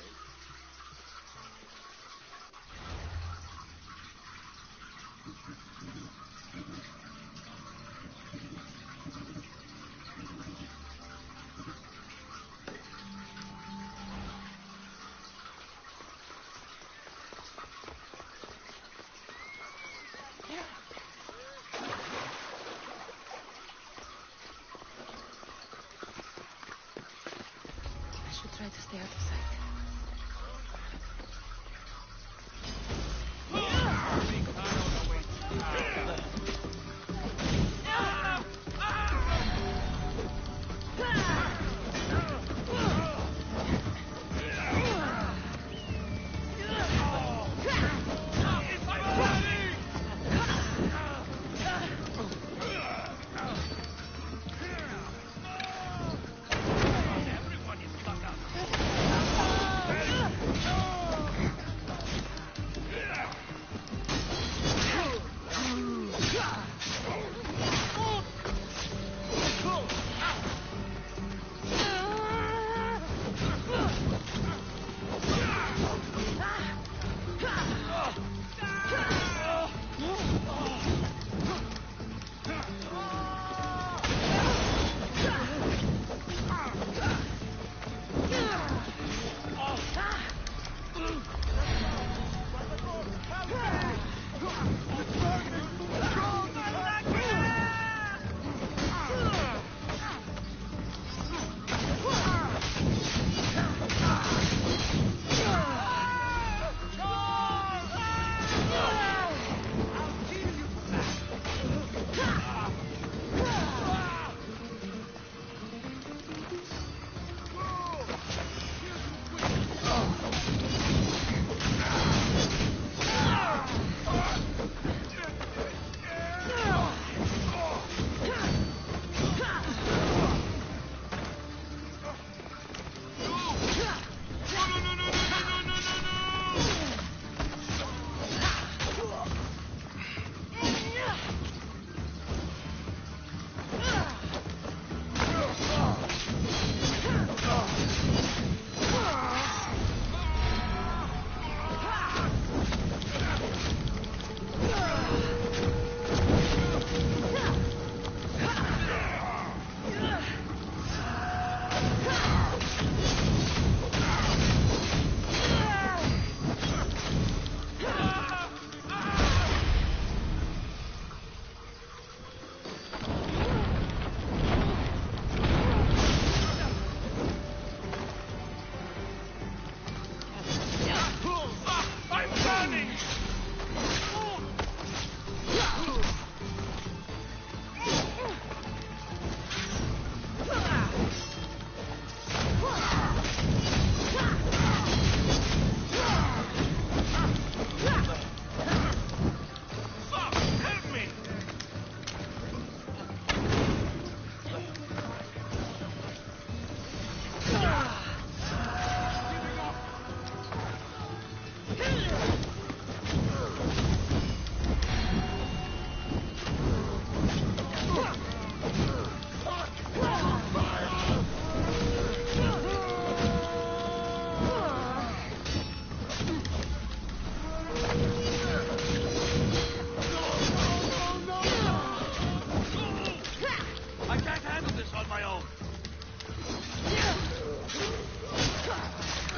Try to stay out of sight.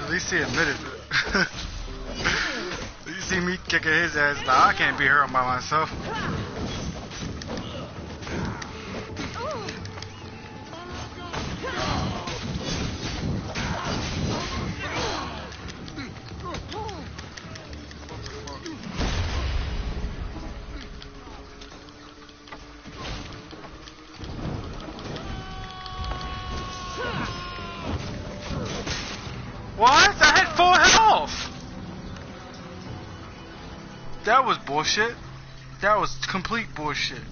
At least he admitted it. You see me kicking his ass, but I can't be here all by myself. What? I had full health! That was bullshit. That was complete bullshit.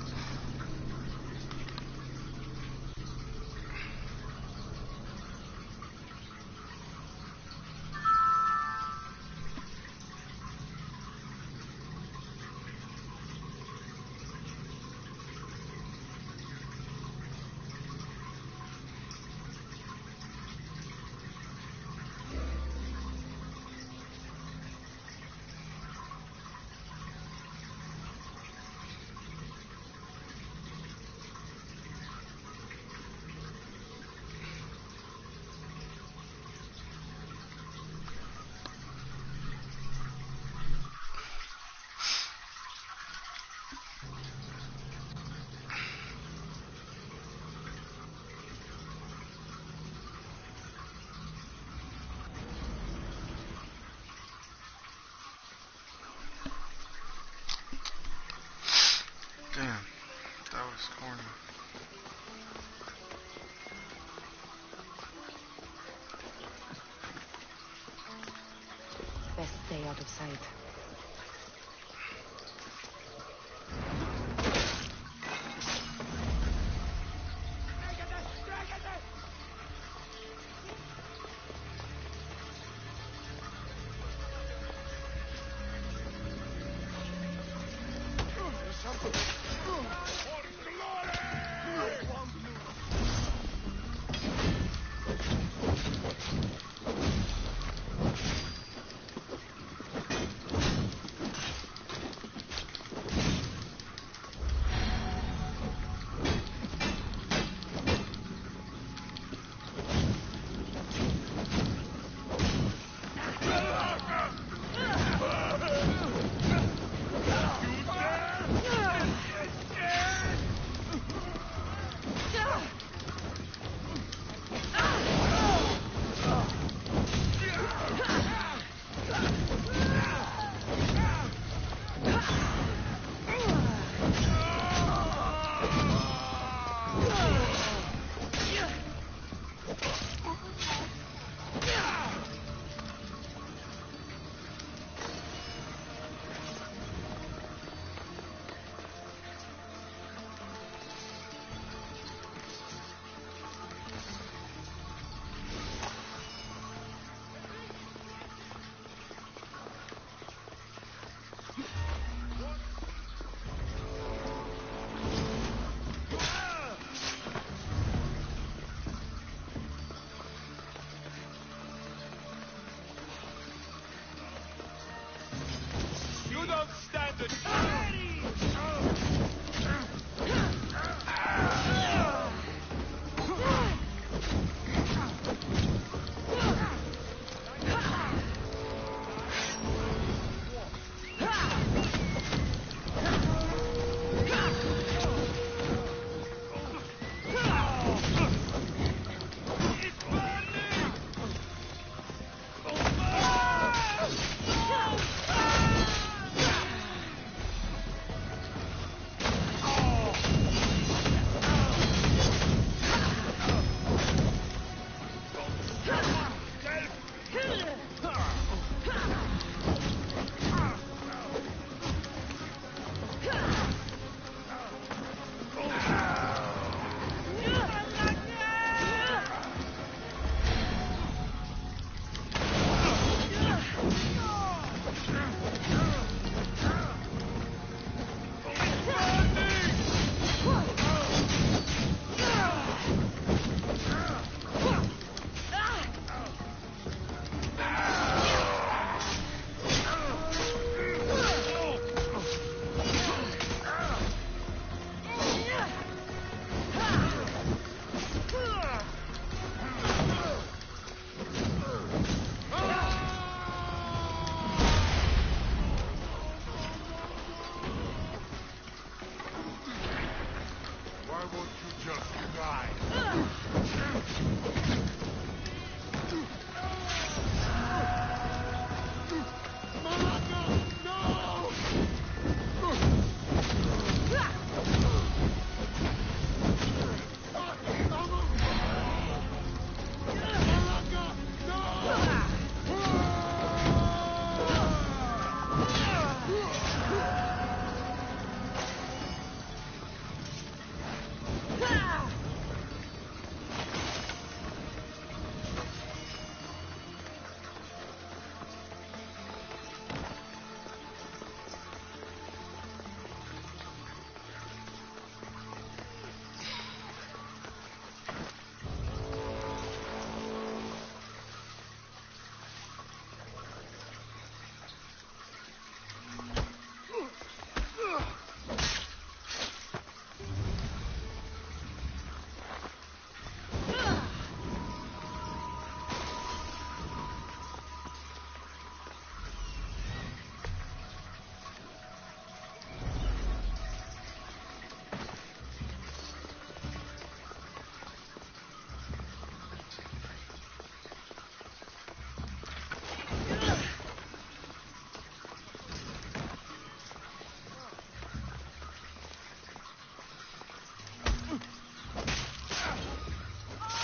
Damn, that was corny. Best stay out of sight.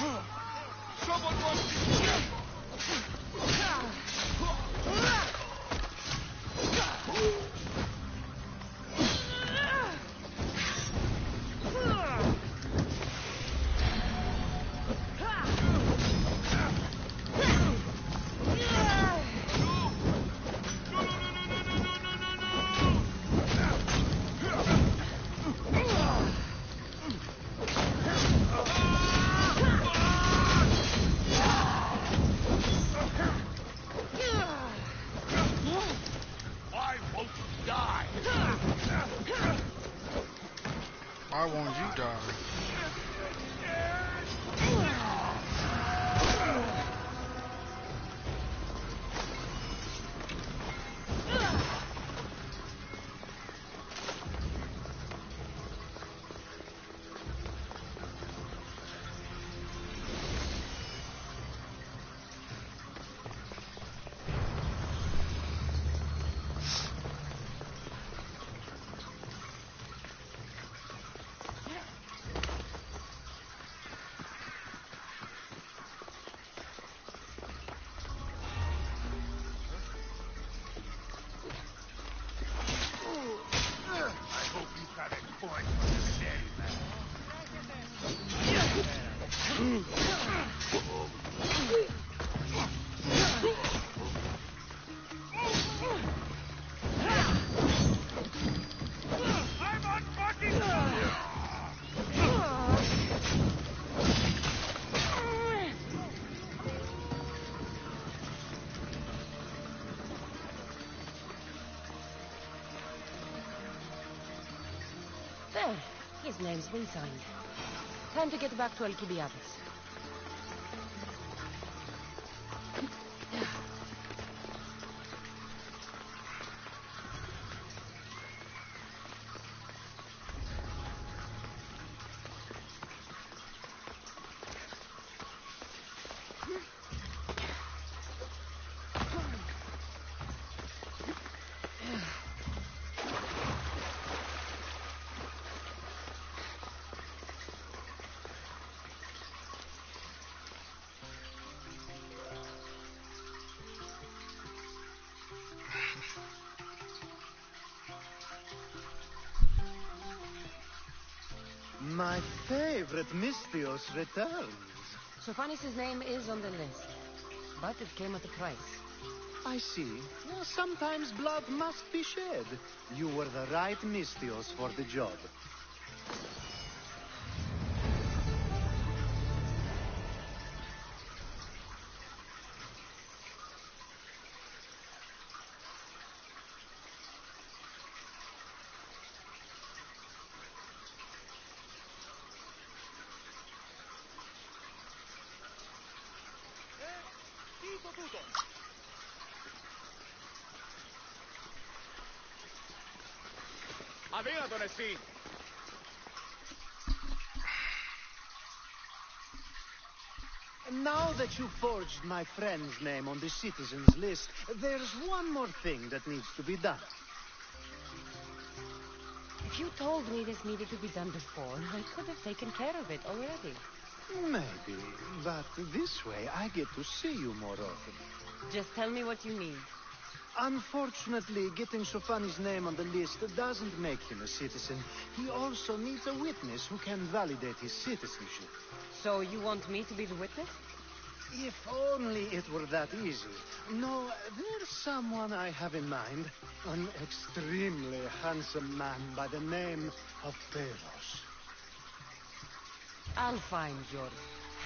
Someone wants Why won't you die? There. His name's been signed. Time to get back to Alcibiades. My favorite Misthios returns. Sophanis' name is on the list, but it came at a price. I see. Well, sometimes blood must be shed. You were the right Misthios for the job. Αδύνατον εσύ! Now that you forged my friend's name on the citizens list, there's one more thing that needs to be done. If you told me this needed to be done before, I could have taken care of it already. Maybe, but this way I get to see you more often. Just tell me what you need. Unfortunately, getting Sophanis' name on the list doesn't make him a citizen. He also needs a witness who can validate his citizenship. So you want me to be the witness? If only it were that easy. No, there's someone I have in mind. An extremely handsome man by the name of Peros. I'll find your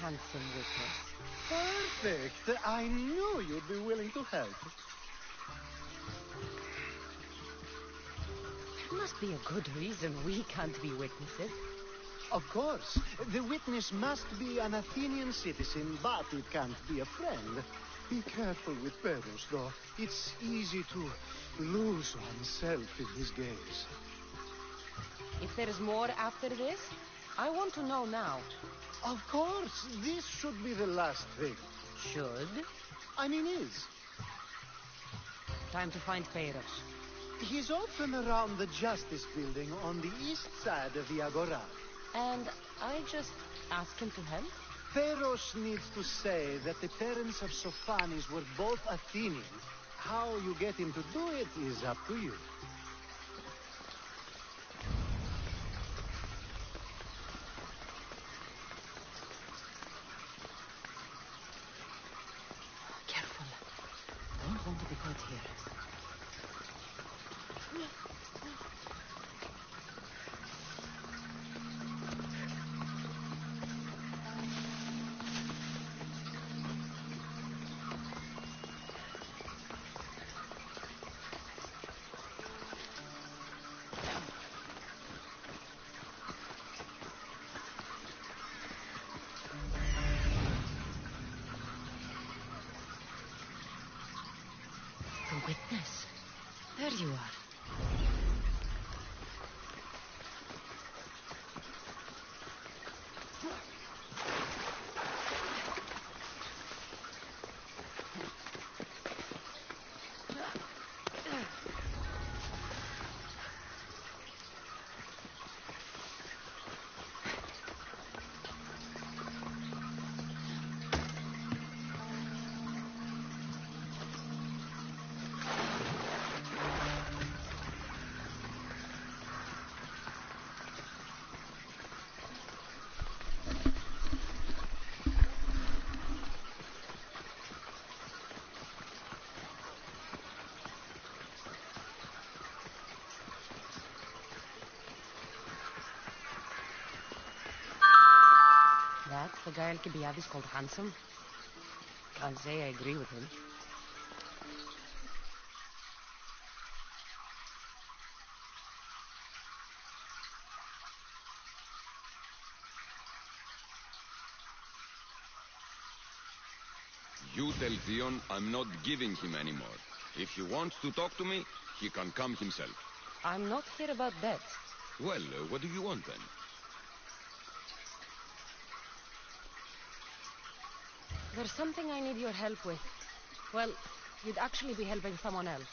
handsome witness. Perfect. I knew you'd be willing to help. There must be a good reason we can't be witnesses. Of course. The witness must be an Athenian citizen, but it can't be a friend. Be careful with Peros, though. It's easy to lose oneself in his gaze. If there's more after this, I want to know now. Of course. This should be the last thing. Should? I mean is. Time to find Peros. He's often around the Justice Building on the east side of the Agora. And I just ask him to help? Pharos needs to say that the parents of Sophanis were both Athenian. How you get him to do it is up to you. Careful. Don't want to be caught here. The witness. There you are. That's the guy Alcibiades called handsome. Can't say I agree with him. You tell Theon I'm not giving him anymore. If he wants to talk to me, he can come himself. I'm not here about that. Well, what do you want then? There's something I need your help with. Well, you'd actually be helping someone else.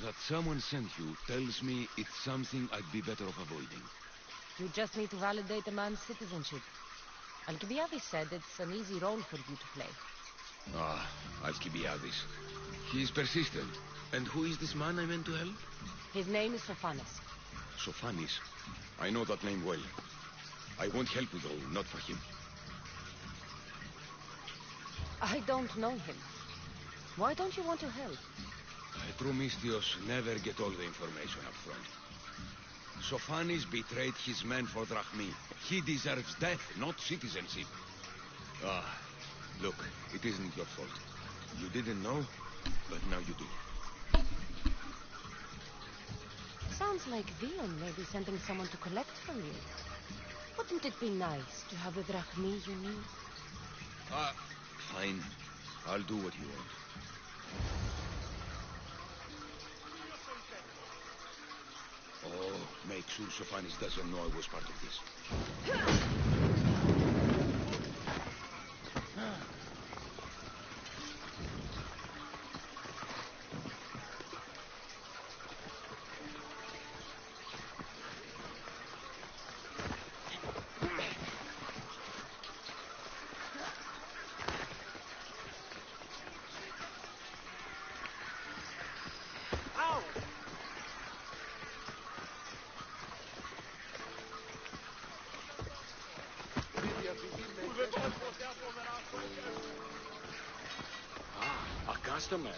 That someone sent you tells me it's something I'd be better off avoiding. You just need to validate a man's citizenship. Alcibiades said it's an easy role for you to play. Ah, Alcibiades. He's persistent. And who is this man I meant to help? His name is Sophanis. Sophanis. I know that name well. I want help with all, not for him. I don't know him. Why don't you want to help? Prometheus never get all the information up front. Sophanis betrayed his men for Drachmi. He deserves death, not citizenship. Ah, look, it isn't your fault. You didn't know, but now you do. Sounds like Theon may be sending someone to collect from you. Wouldn't it be nice to have the Drachmi you need? Fine. I'll do what you want. Oh, make sure Sophanis doesn't know I was part of this. Ah, a customer.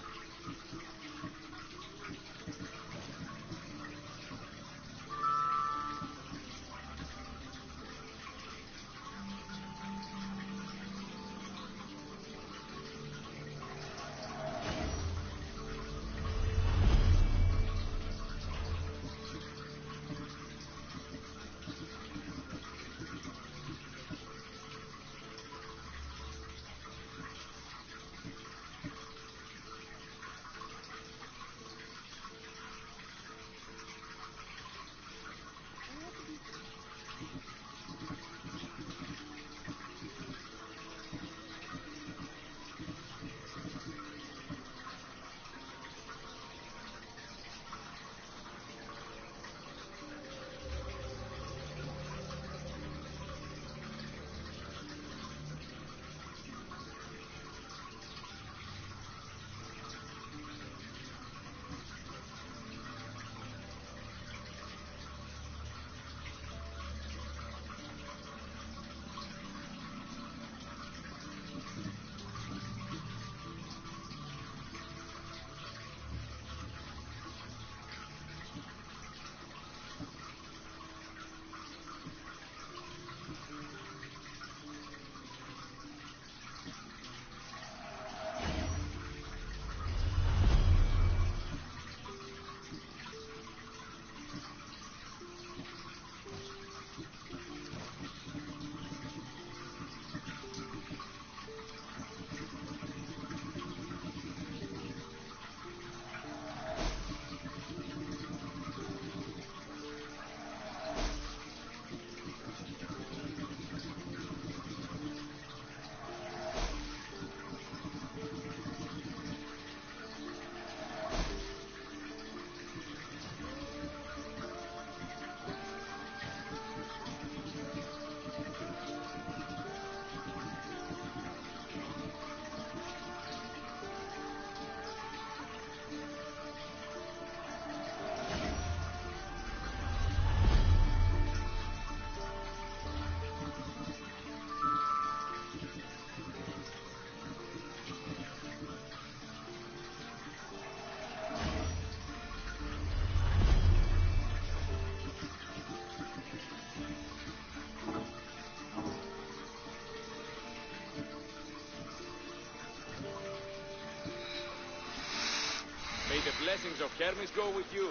blessings of Hermes go with you.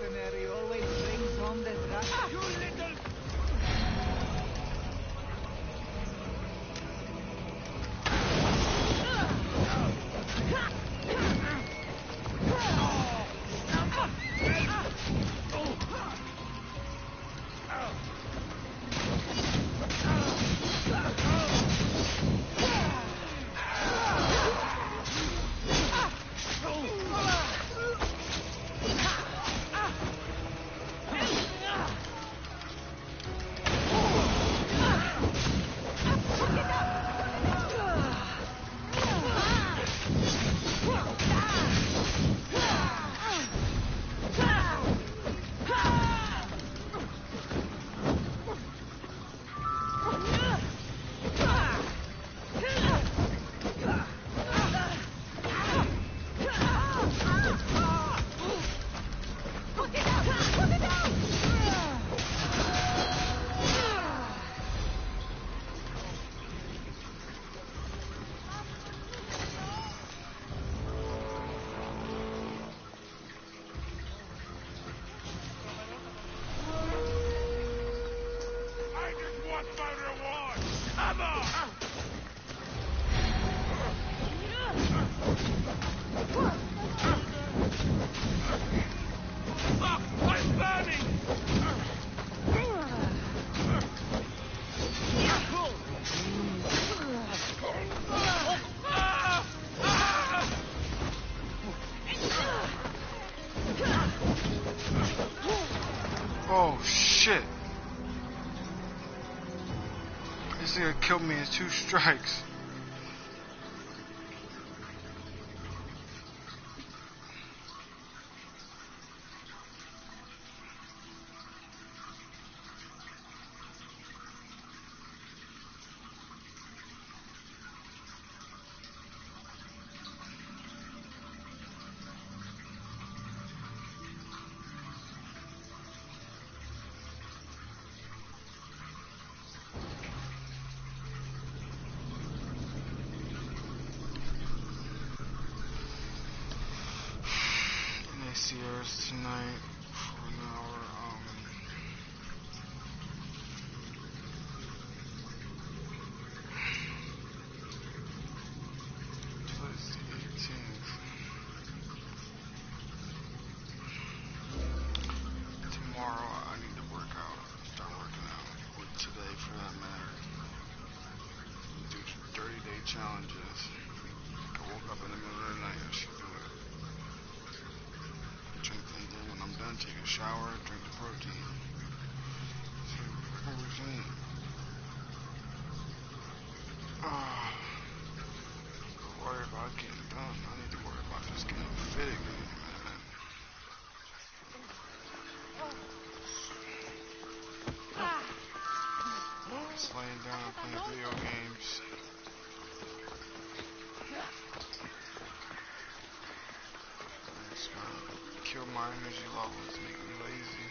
Mercenary always brings home the drug. You little... Oh shit. This nigga killed me in 2 strikes. Sierras tonight for an hour. Today's the 18th. Tomorrow I need to work out. Start working out. Or today for that matter. Do 30-day challenges. I woke up in the middle of the night. I should do it. Drink and then when I'm done, take a shower, drink the protein. See what we're saying. Don't worry about getting done. I need to worry about just getting fit again, man. Just laying down and playing video games. It's gonna kill my energy levels, make me lazy.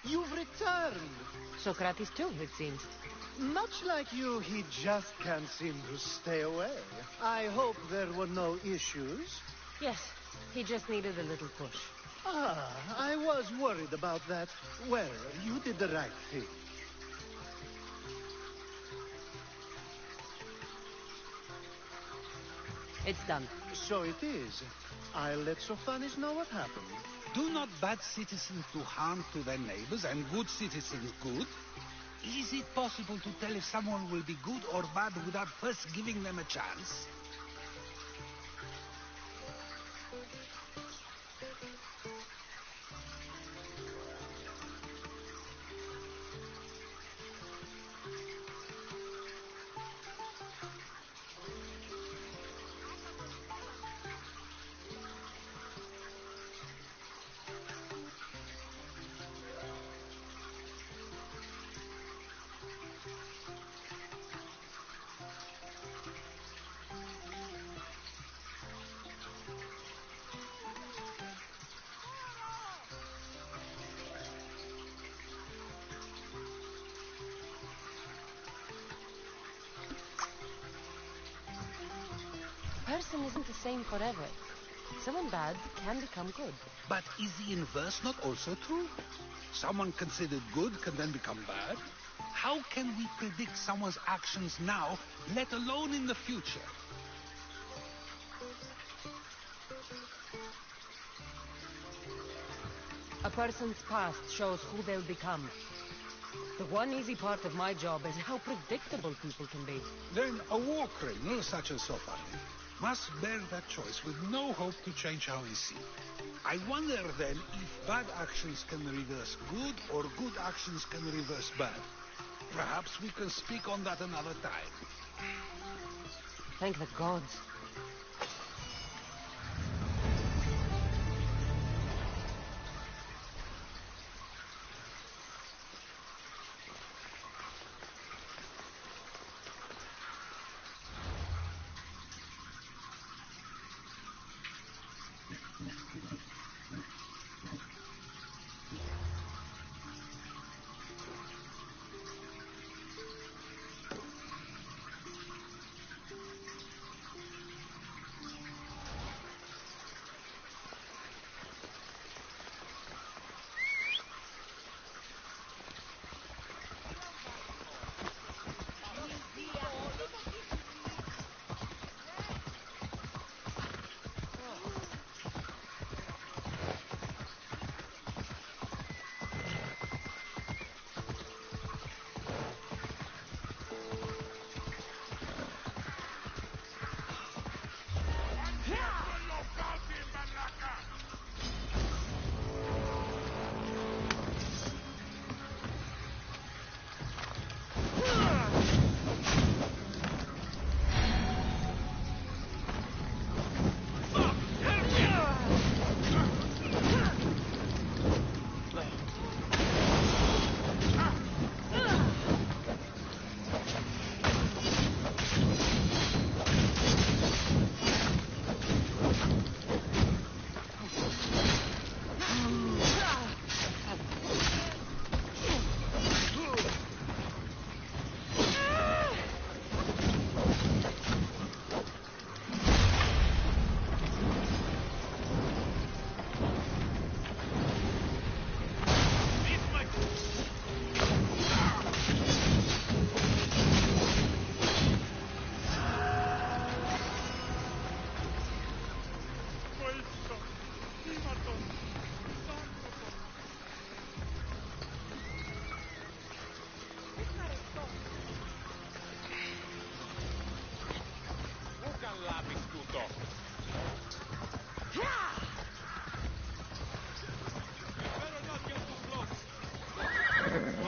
You've returned. Socrates too, it seems. Much like you, he just can't seem to stay away. I hope there were no issues. Yes, he just needed a little push. Ah, I was worried about that. Well, you did the right thing. It's done. So it is. I'll let Sophanis know what happened. Do not bad citizens do harm to their neighbors and good citizens good? Is it possible to tell if someone will be good or bad without first giving them a chance? Person isn't the same forever. Someone bad can become good. But is the inverse not also true? Someone considered good can then become bad? How can we predict someone's actions now, let alone in the future? A person's past shows who they'll become. The one easy part of my job is how predictable people can be. Then a war criminal such as Sofani must bear that choice with no hope to change how he's seen. I wonder then if bad actions can reverse good or good actions can reverse bad. Perhaps we can speak on that another time. Thank the gods.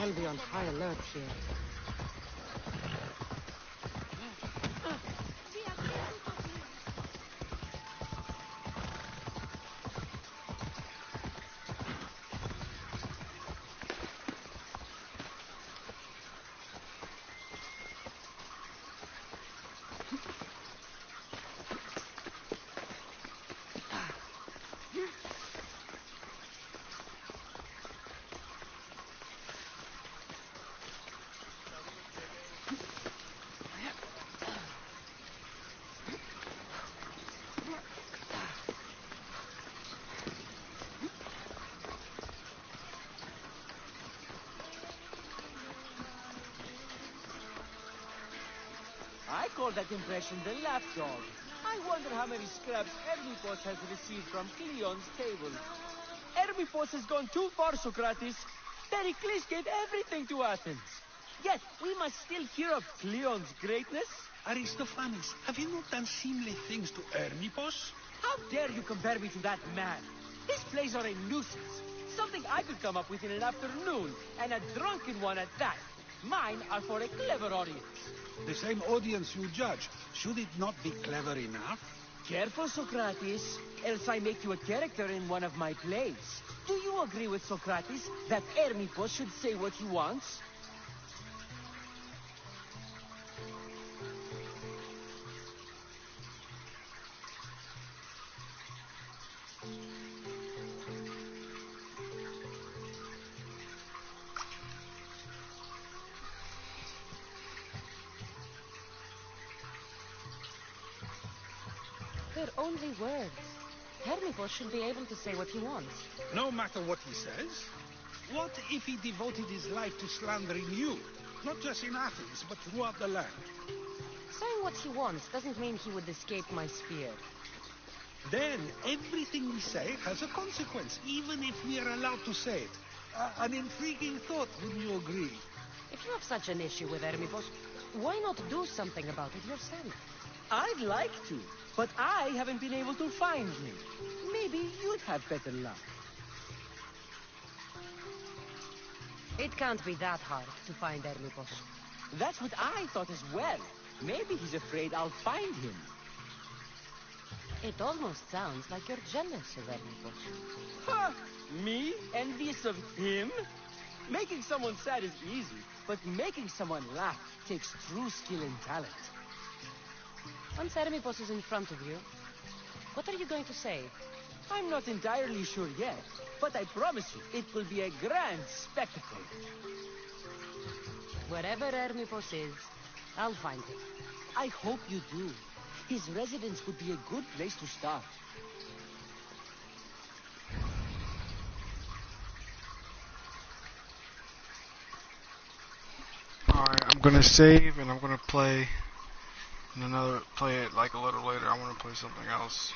I'll be on high alert here. I call that impression the lapdog. I wonder how many scraps Hermipos has received from Cleon's table. Hermippos has gone too far, Socrates. Pericles gave everything to Athens. Yet, we must still hear of Cleon's greatness. Aristophanes, have you not done seemly things to Hermippos? How dare you compare me to that man? His plays are a nuisance. Something I could come up with in an afternoon, and a drunken one at that. Mine are for a clever audience. The same audience you judge. Should it not be clever enough? Careful, Socrates, else I make you a character in one of my plays. Do you agree with Socrates that Hermippos should say what he wants? They're only words. Hermippos should be able to say what he wants. No matter what he says. What if he devoted his life to slandering you? Not just in Athens, but throughout the land. Saying what he wants doesn't mean he would escape my spear. Then everything we say has a consequence, even if we are allowed to say it. An intriguing thought, wouldn't you agree? If you have such an issue with Hermippos, why not do something about it yourself? I'd like to, but I haven't been able to find him. Maybe you'd have better luck. It can't be that hard to find Hermippos. That's what I thought as well. Maybe he's afraid I'll find him. It almost sounds like you're jealous of Hermippos. Ha! Me? Envious of him? Making someone sad is easy, but making someone laugh takes true skill and talent. Once Hermippos is in front of you, what are you going to say? I'm not entirely sure yet, but I promise you, it will be a grand spectacle. Wherever Hermippos is, I'll find him. I hope you do. His residence would be a good place to start. Alright, I'm gonna save and I'm gonna play it like a little later. I wanna play something else.